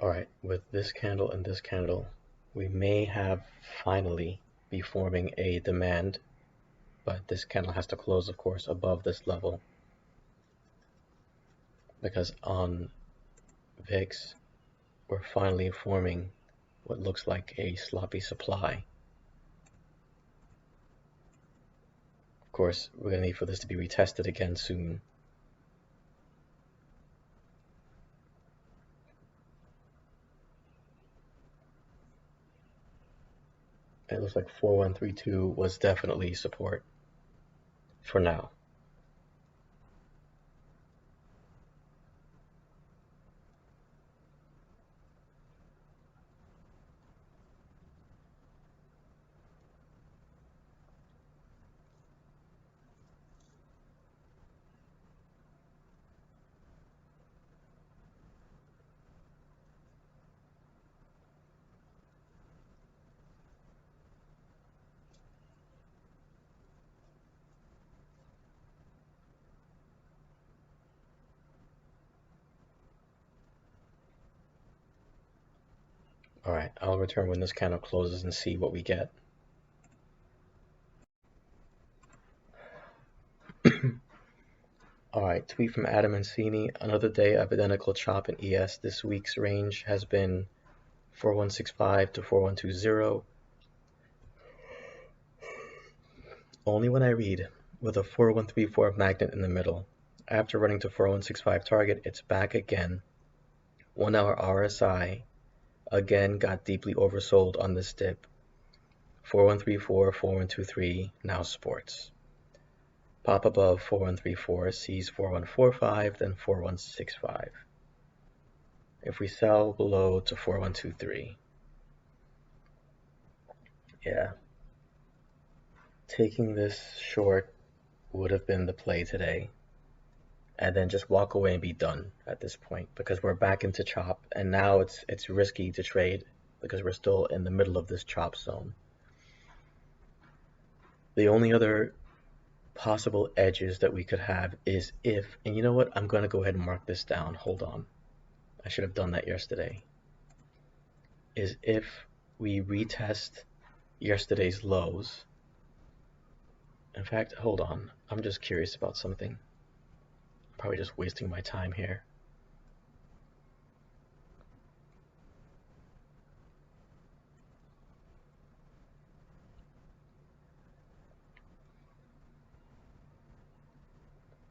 All right, with this candle and this candle, we may have finally be forming a demand, but this candle has to close, of course, above this level, because on VIX, we're finally forming what looks like a sloppy supply. Of course, we're going to need for this to be retested again soon. It looks like 4132 was definitely support for now. All right, I'll return when this candle closes and see what we get. All right, tweet from Adam Mancini. Another day of identical chop in ES. This week's range has been 4165 to 4120. Only when I read, with a 4134 magnet in the middle. After running to 4165 target, it's back again. 1 hour RSI again got deeply oversold on this dip. 4134, 4123, now sports. Pop above 4134, sees 4145, then 4165. If we sell below to 4123, yeah, taking this short would have been the play today, and then just walk away and be done at this point, because we're back into chop, and now it's risky to trade because we're still in the middle of this chop zone. The only other possible edges that we could have is if, and you know what, I'm going to go ahead and mark this down. Hold on, I should have done that yesterday. Is if we retest yesterday's lows. In fact, hold on, I'm just curious about something. Probably just wasting my time here.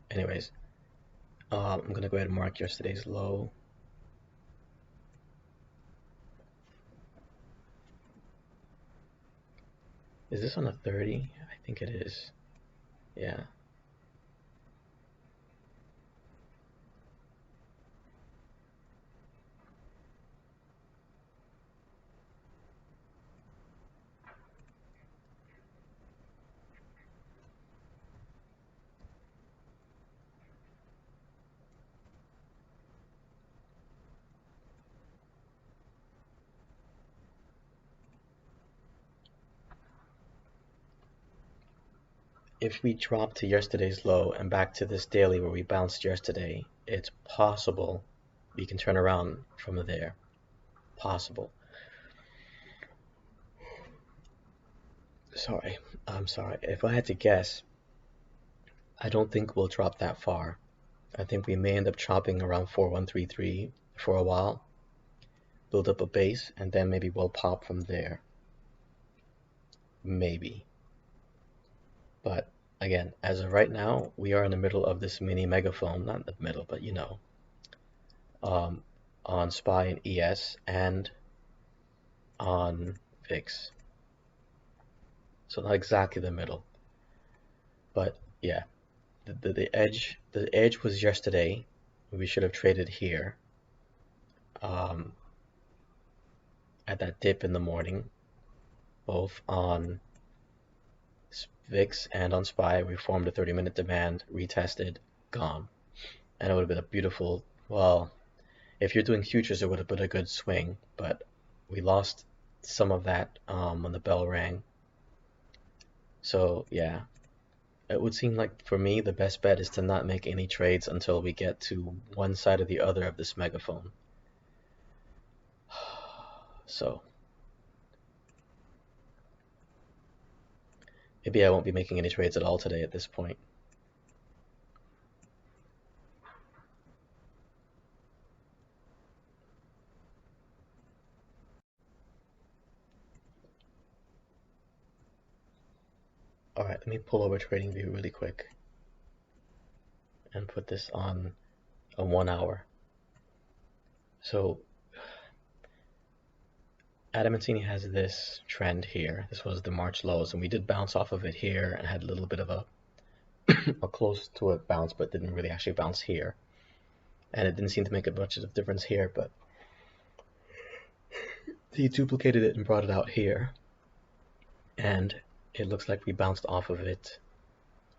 Anyways, I'm gonna go ahead and mark yesterday's low. Is this on a 30? I think it is. Yeah. If we drop to yesterday's low and back to this daily where we bounced yesterday, it's possible we can turn around from there. Possible. I'm sorry. If I had to guess, I don't think we'll drop that far. I think we may end up chopping around 4133 for a while, build up a base, and then maybe we'll pop from there. Maybe. But again, as of right now, we are in the middle of this mini megaphone, not in the middle, but you know, um, on SPY and ES and on VIX. So not exactly the middle, but yeah, the edge was yesterday. We should have traded here um, at that dip in the morning, both on VIX and on SPY. We formed a 30-minute demand, retested, gone, and it would have been a beautiful. Well, if you're doing futures, it would have been a good swing, but we lost some of that when the bell rang. So yeah, it would seem like for me the best bet is to not make any trades until we get to one side or the other of this megaphone. So maybe I won't be making any trades at all today at this point. Alright, let me pull over TradingView really quick and put this on a 1 hour. So Adamantina has this trend here. This was the March lows, and we did bounce off of it here and had a little bit of a close to a bounce, but didn't really actually bounce here. And it didn't seem to make a much of a difference here, but he duplicated it and brought it out here. And it looks like we bounced off of it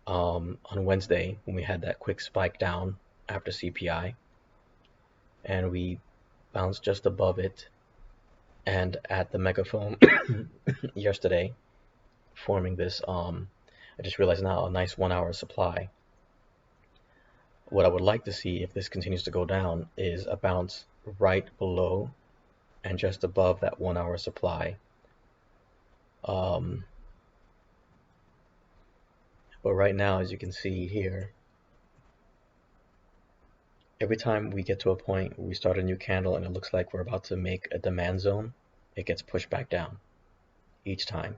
on Wednesday when we had that quick spike down after CPI. And we bounced just above it and at the megaphone yesterday, forming this, I just realized now, a nice 1 hour supply. What I would like to see if this continues to go down is a bounce right below and just above that 1 hour supply. But right now, as you can see here, every time we get to a point where we start a new candle and it looks like we're about to make a demand zone, it gets pushed back down each time.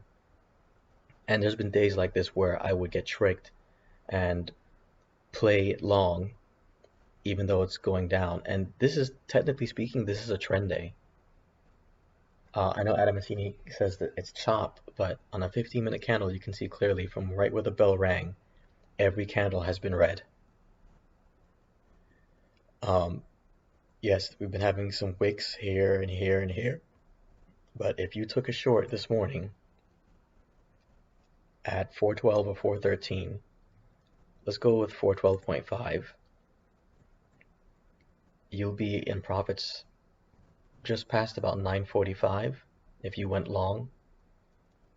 And there's been days like this where I would get tricked and play long even though it's going down. And this is, technically speaking, this is a trend day. I know Adam Matheny says that it's chop, but on a 15-minute candle, you can see clearly from right where the bell rang, every candle has been red. Yes, we've been having some wicks here and here and here, but if you took a short this morning at 412 or 413, let's go with 412.5, you'll be in profits just past about 945 if you went long.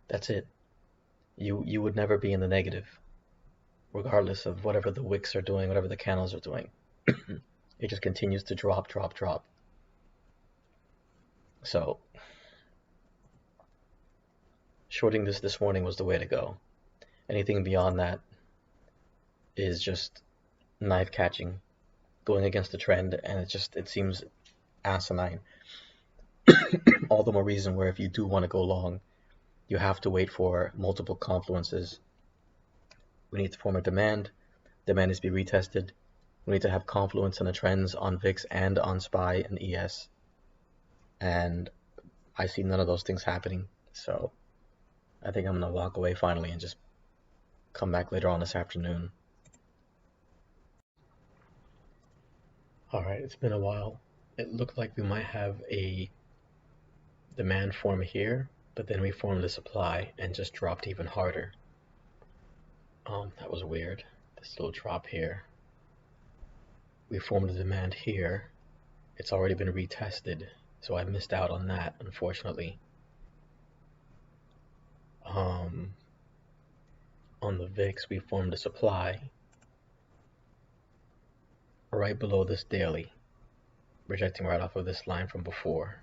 That's it. You would never be in the negative, regardless of whatever the wicks are doing, whatever the candles are doing. It just continues to drop, drop, drop. So shorting this morning was the way to go. Anything beyond that is just knife catching, going against the trend, and it seems asinine. All the more reason where if you do want to go long, you have to wait for multiple confluences. We need to form a demand. Demand needs to be retested. We need to have confluence in the trends on VIX and on SPY and ES. And I see none of those things happening. So I think I'm going to walk away finally and just come back later on this afternoon. Alright, it's been a while. It looked like we might have a demand form here, but then we formed a supply and just dropped even harder. That was weird. This little drop here. We formed a demand here. It's already been retested, so I missed out on that, unfortunately. On the VIX, we formed a supply right below this daily, rejecting right off of this line from before.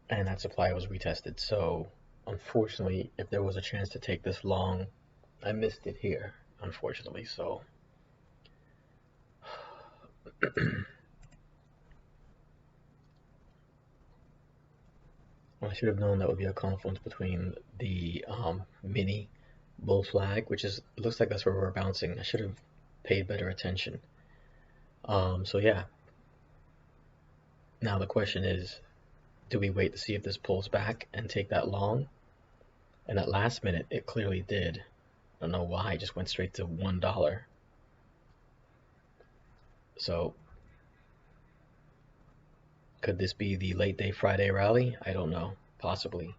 And that supply was retested. So unfortunately, if there was a chance to take this long, I missed it here, unfortunately. So I should have known that would be a confluence between the mini bull flag, which is, it looks like that's where we're bouncing. I should have paid better attention. So yeah, now the question is, do we wait to see if this pulls back and take that long? And at last minute, it clearly did. I don't know why, it just went straight to $1. So could this be the late day Friday rally? I don't know, possibly.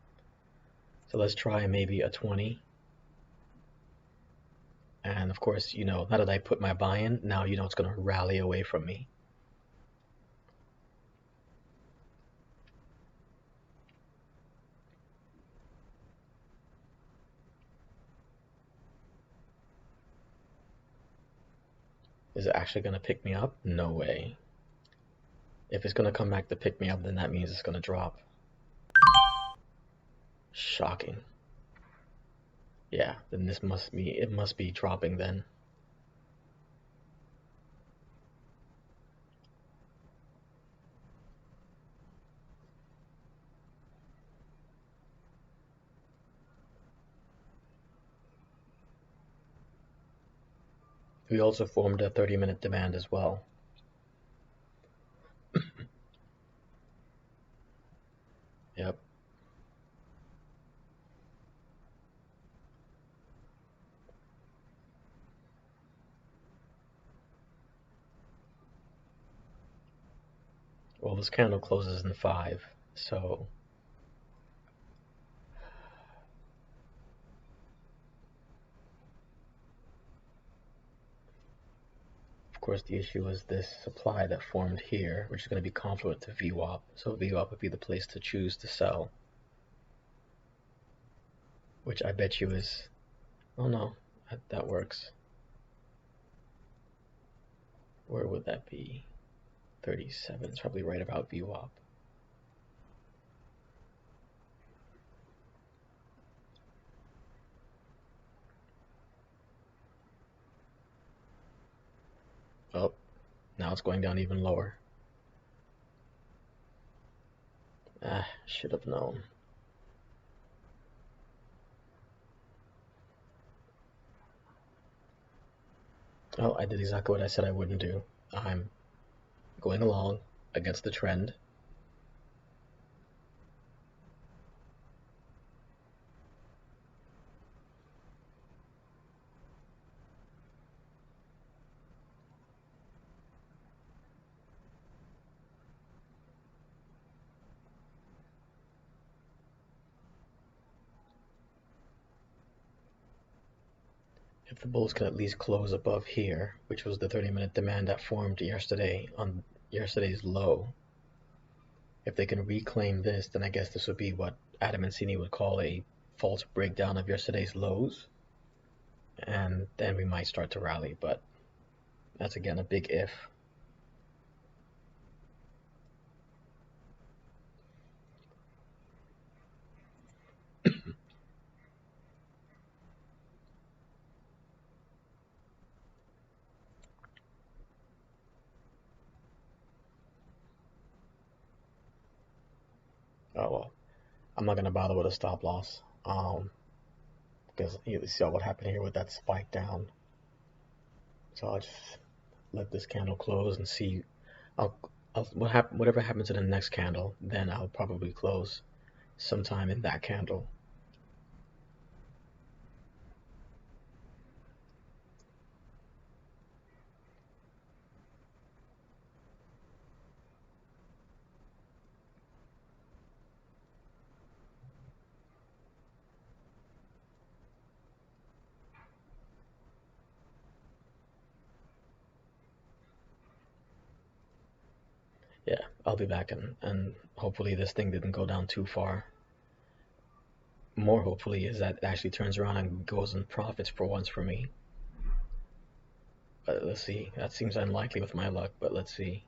So let's try maybe a 20. And of course, now that I put my buy in, now it's going to rally away from me. Is it actually going to pick me up? No way. If it's going to come back to pick me up, then that means it's going to drop. Shocking. Yeah, then it must be dropping then. We also formed a 30-minute demand as well. Yep. Well, this candle closes in 5, so of course the issue is this supply that formed here, which is going to be confluent to VWAP. So VWAP would be the place to choose to sell, which I bet you is, oh no, that works. Where would that be? 37, it's probably right about VWAP. Oh, now it's going down even lower. Should have known. Oh, I did exactly what I said I wouldn't do. I'm going along against the trend. If the bulls can at least close above here, which was the 30-minute demand that formed yesterday on yesterday's low, if they can reclaim this, then I guess this would be what Adam Mancini would call a false breakdown of yesterday's lows, and then we might start to rally, but that's again a big if. Oh well, I'm not gonna bother with a stop loss, because you see what happened here with that spike down. So I'll just let this candle close and see. I'll, whatever happens to the next candle, then I'll probably close sometime in that candle. Yeah, I'll be back, and hopefully this thing didn't go down too far. More hopefully is that it actually turns around and goes and profits for once for me. But let's see. That seems unlikely with my luck, but let's see.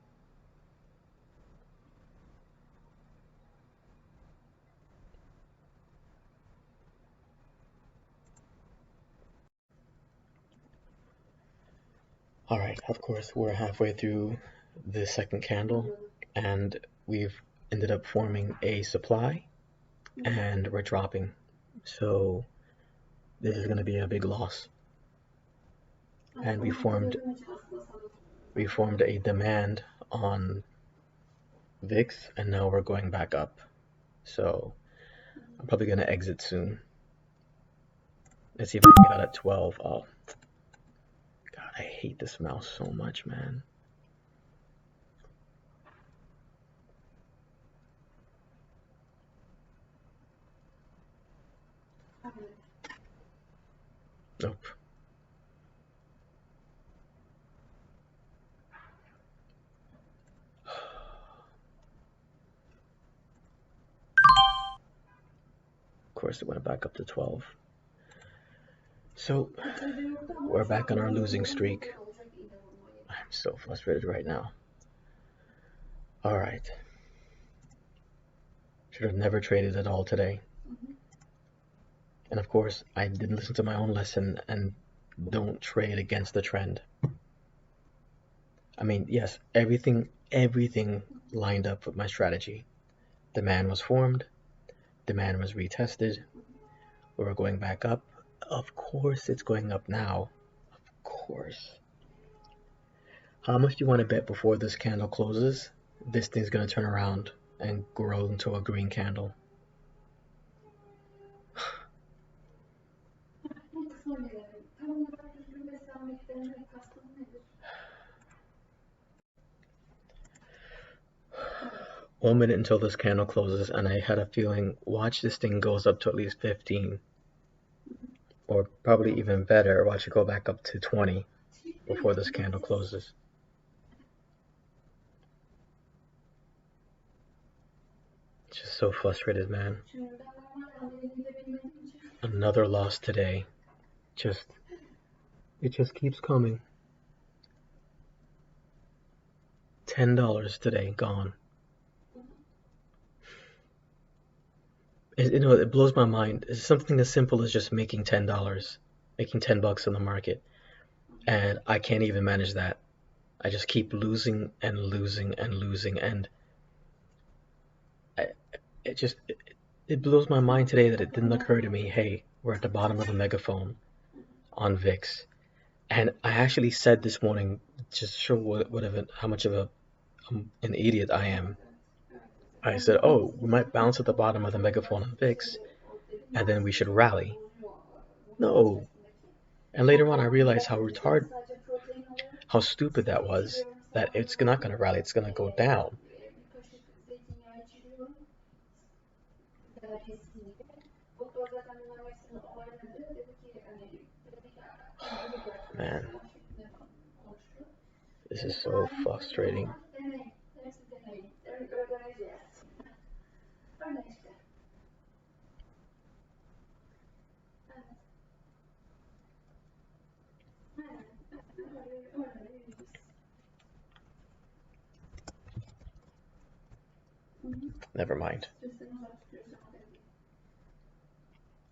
Alright, of course, we're halfway through the second candle, and we've ended up forming a supply, and we're dropping. So this is going to be a big loss. And we formed We formed a demand on VIX, and now we're going back up. So I'm probably going to exit soon. Let's see if I can get out at 12. Oh, God, I hate this mouse so much, man. Nope. Of course, it went back up to 12. So we're back on our losing streak. I'm so frustrated right now. All right. Should have never traded at all today. And of course, I didn't listen to my own lesson and don't trade against the trend. I mean, yes, everything lined up with my strategy. Demand was formed, demand was retested, we were going back up. Of course it's going up now. Of course. How much do you want to bet before this candle closes? This thing's going to turn around and grow into a green candle. 1 minute until this candle closes, and I had a feeling, watch this thing goes up to at least 15. Or probably even better, watch it go back up to 20 before this candle closes. Just so frustrated, man. Another loss today. It just keeps coming. $10 today, gone. It blows my mind. It's something as simple as just making $10, making $10 in the market, and I can't even manage that. I just keep losing and losing and losing, and it blows my mind today that it didn't occur to me, hey, we're at the bottom of the megaphone on VIX. And I actually said this morning, just show how much of an idiot I am. I said, oh, we might bounce at the bottom of the megaphone on VIX, and then we should rally. No. And later on, I realized how stupid that was, that it's not going to rally, it's going to go down. Man, this is so frustrating. Never mind.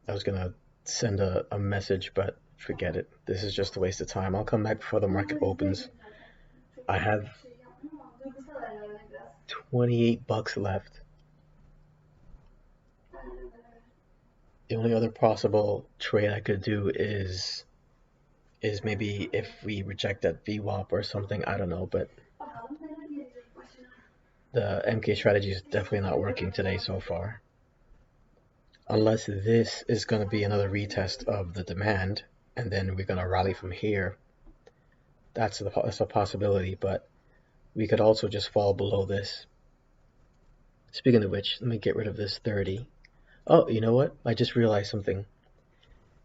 I was gonna send a message, but forget it. This is just a waste of time. I'll come back before the market opens. I have $28 left. The only other possible trade I could do is maybe if we reject that VWAP or something, I don't know, but the MK strategy is definitely not working today so far. Unless this is going to be another retest of the demand, and then we're going to rally from here. That's a possibility, but we could also just fall below this. Speaking of which, let me get rid of this 30. Oh, you know what? I just realized something.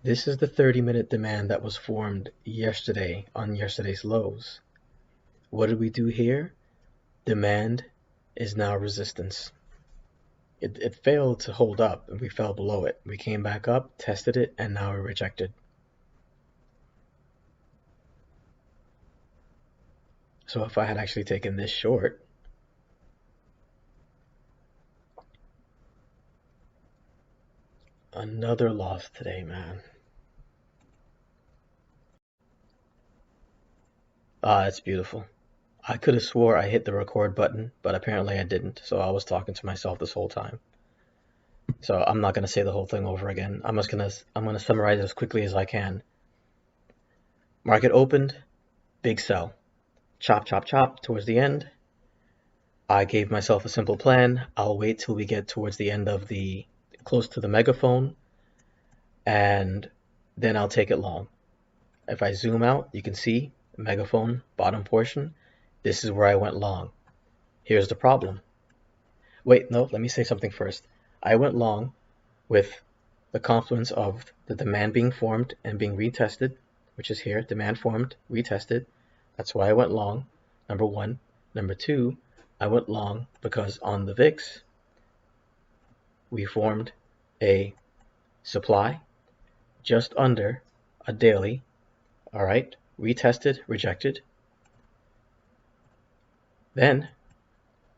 This is the 30-minute demand that was formed yesterday on yesterday's lows. What did we do here? Demand is now resistance. It failed to hold up, and we fell below it. We came back up, tested it, and now we're rejected. So if I had actually taken this short, another loss today, man. Ah, it's beautiful. I could have swore I hit the record button, but apparently I didn't, so I was talking to myself this whole time. So I'm not going to say the whole thing over again. I'm going to summarize as quickly as I can. Market opened, big sell. chop, chop, chop towards the end. I gave myself a simple plan. I'll wait till we get towards the end of close to the megaphone, and then I'll take it long. If I zoom out, you can see megaphone bottom portion. This is where I went long. Here's the problem. Wait, no, let me say something first. I went long with the confluence of the demand being formed and being retested, which is here, demand formed, retested. That's why I went long, number one. Number two, I went long because on the VIX, we formed a supply just under a daily, all right, retested, rejected. Then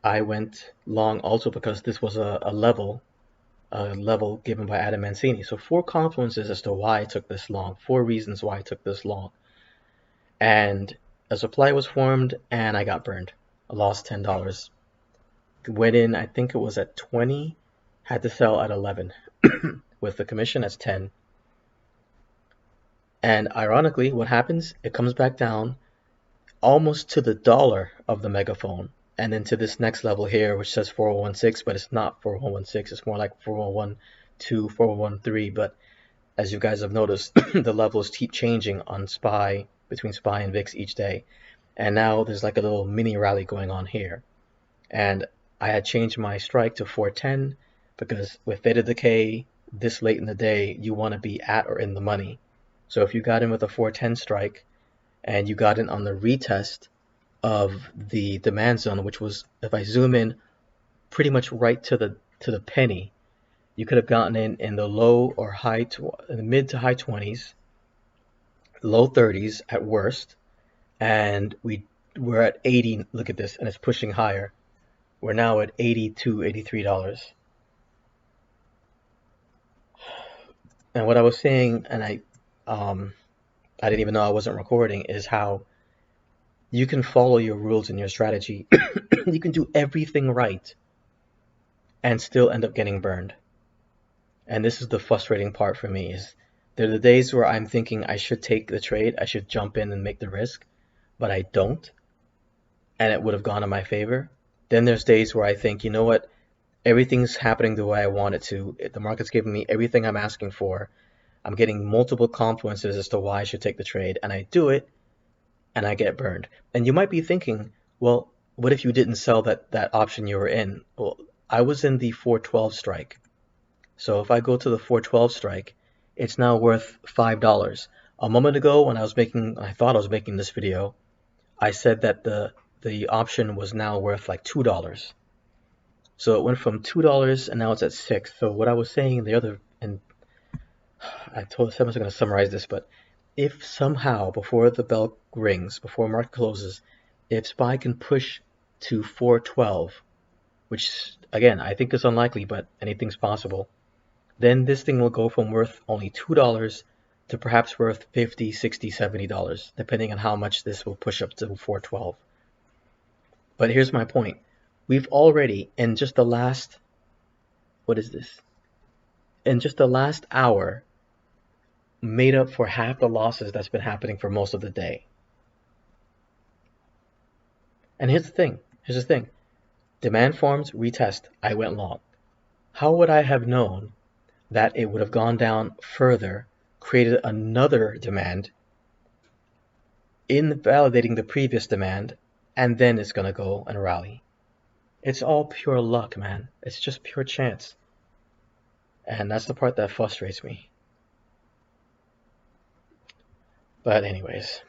I went long also because this was a level given by Adam Mancini. So 4 confluences as to why I took this long, 4 reasons why I took this long. And a supply was formed and I got burned. I lost $10. Went in, I think it was at 20, had to sell at 11 with the commission as 10. And ironically, what happens? It comes back down almost to the dollar of the megaphone, and then to this next level here, which says 4016, but it's not 4116. It's more like 4112, 4113. But as you guys have noticed, the levels keep changing on SPY, between SPY and VIX each day. And now there's like a little mini rally going on here. And I had changed my strike to 410 because with theta decay this late in the day, you want to be at or in the money. So if you got in with a 410 strike and you got in on the retest of the demand zone, which was, if I zoom in, pretty much right to the penny, you could have gotten in the low or high, in the mid to high 20s, low 30s at worst, and we're at 80. Look at this, and it's pushing higher. We're now at $82, $83. And what I was saying, and I didn't even know I wasn't recording, is how you can follow your rules and your strategy. You can do everything right and still end up getting burned. And this is the frustrating part for me, is there are the days where I'm thinking I should take the trade, I should jump in and make the risk, but I don't, and it would have gone in my favor. Then there's days where I think, you know what, everything's happening the way I want it to. The market's giving me everything I'm asking for. I'm getting multiple confluences as to why I should take the trade, and I do it, and I get burned. And you might be thinking, well, what if you didn't sell that option you were in? Well, I was in the 412 strike. So if I go to the 412 strike, it's now worth $5. A moment ago when I thought I was making this video, I said that the option was now worth like $2. So it went from $2 and now it's at $6. So what I was saying and I said I was going to summarize this, but if somehow before the bell rings, before market closes, if SPY can push to 412, which again I think is unlikely, but anything's possible, then this thing will go from worth only $2 to perhaps worth $50, $60, $70, depending on how much this will push up to 412. But here's my point. We've already, in just the last, in just the last hour, made up for half the losses that's been happening for most of the day. And here's the thing. Demand forms, retest, I went long. How would I have known that it would have gone down further, created another demand, invalidating the previous demand, and then it's going to go and rally? It's all pure luck, man. It's just pure chance. And that's the part that frustrates me. But anyways,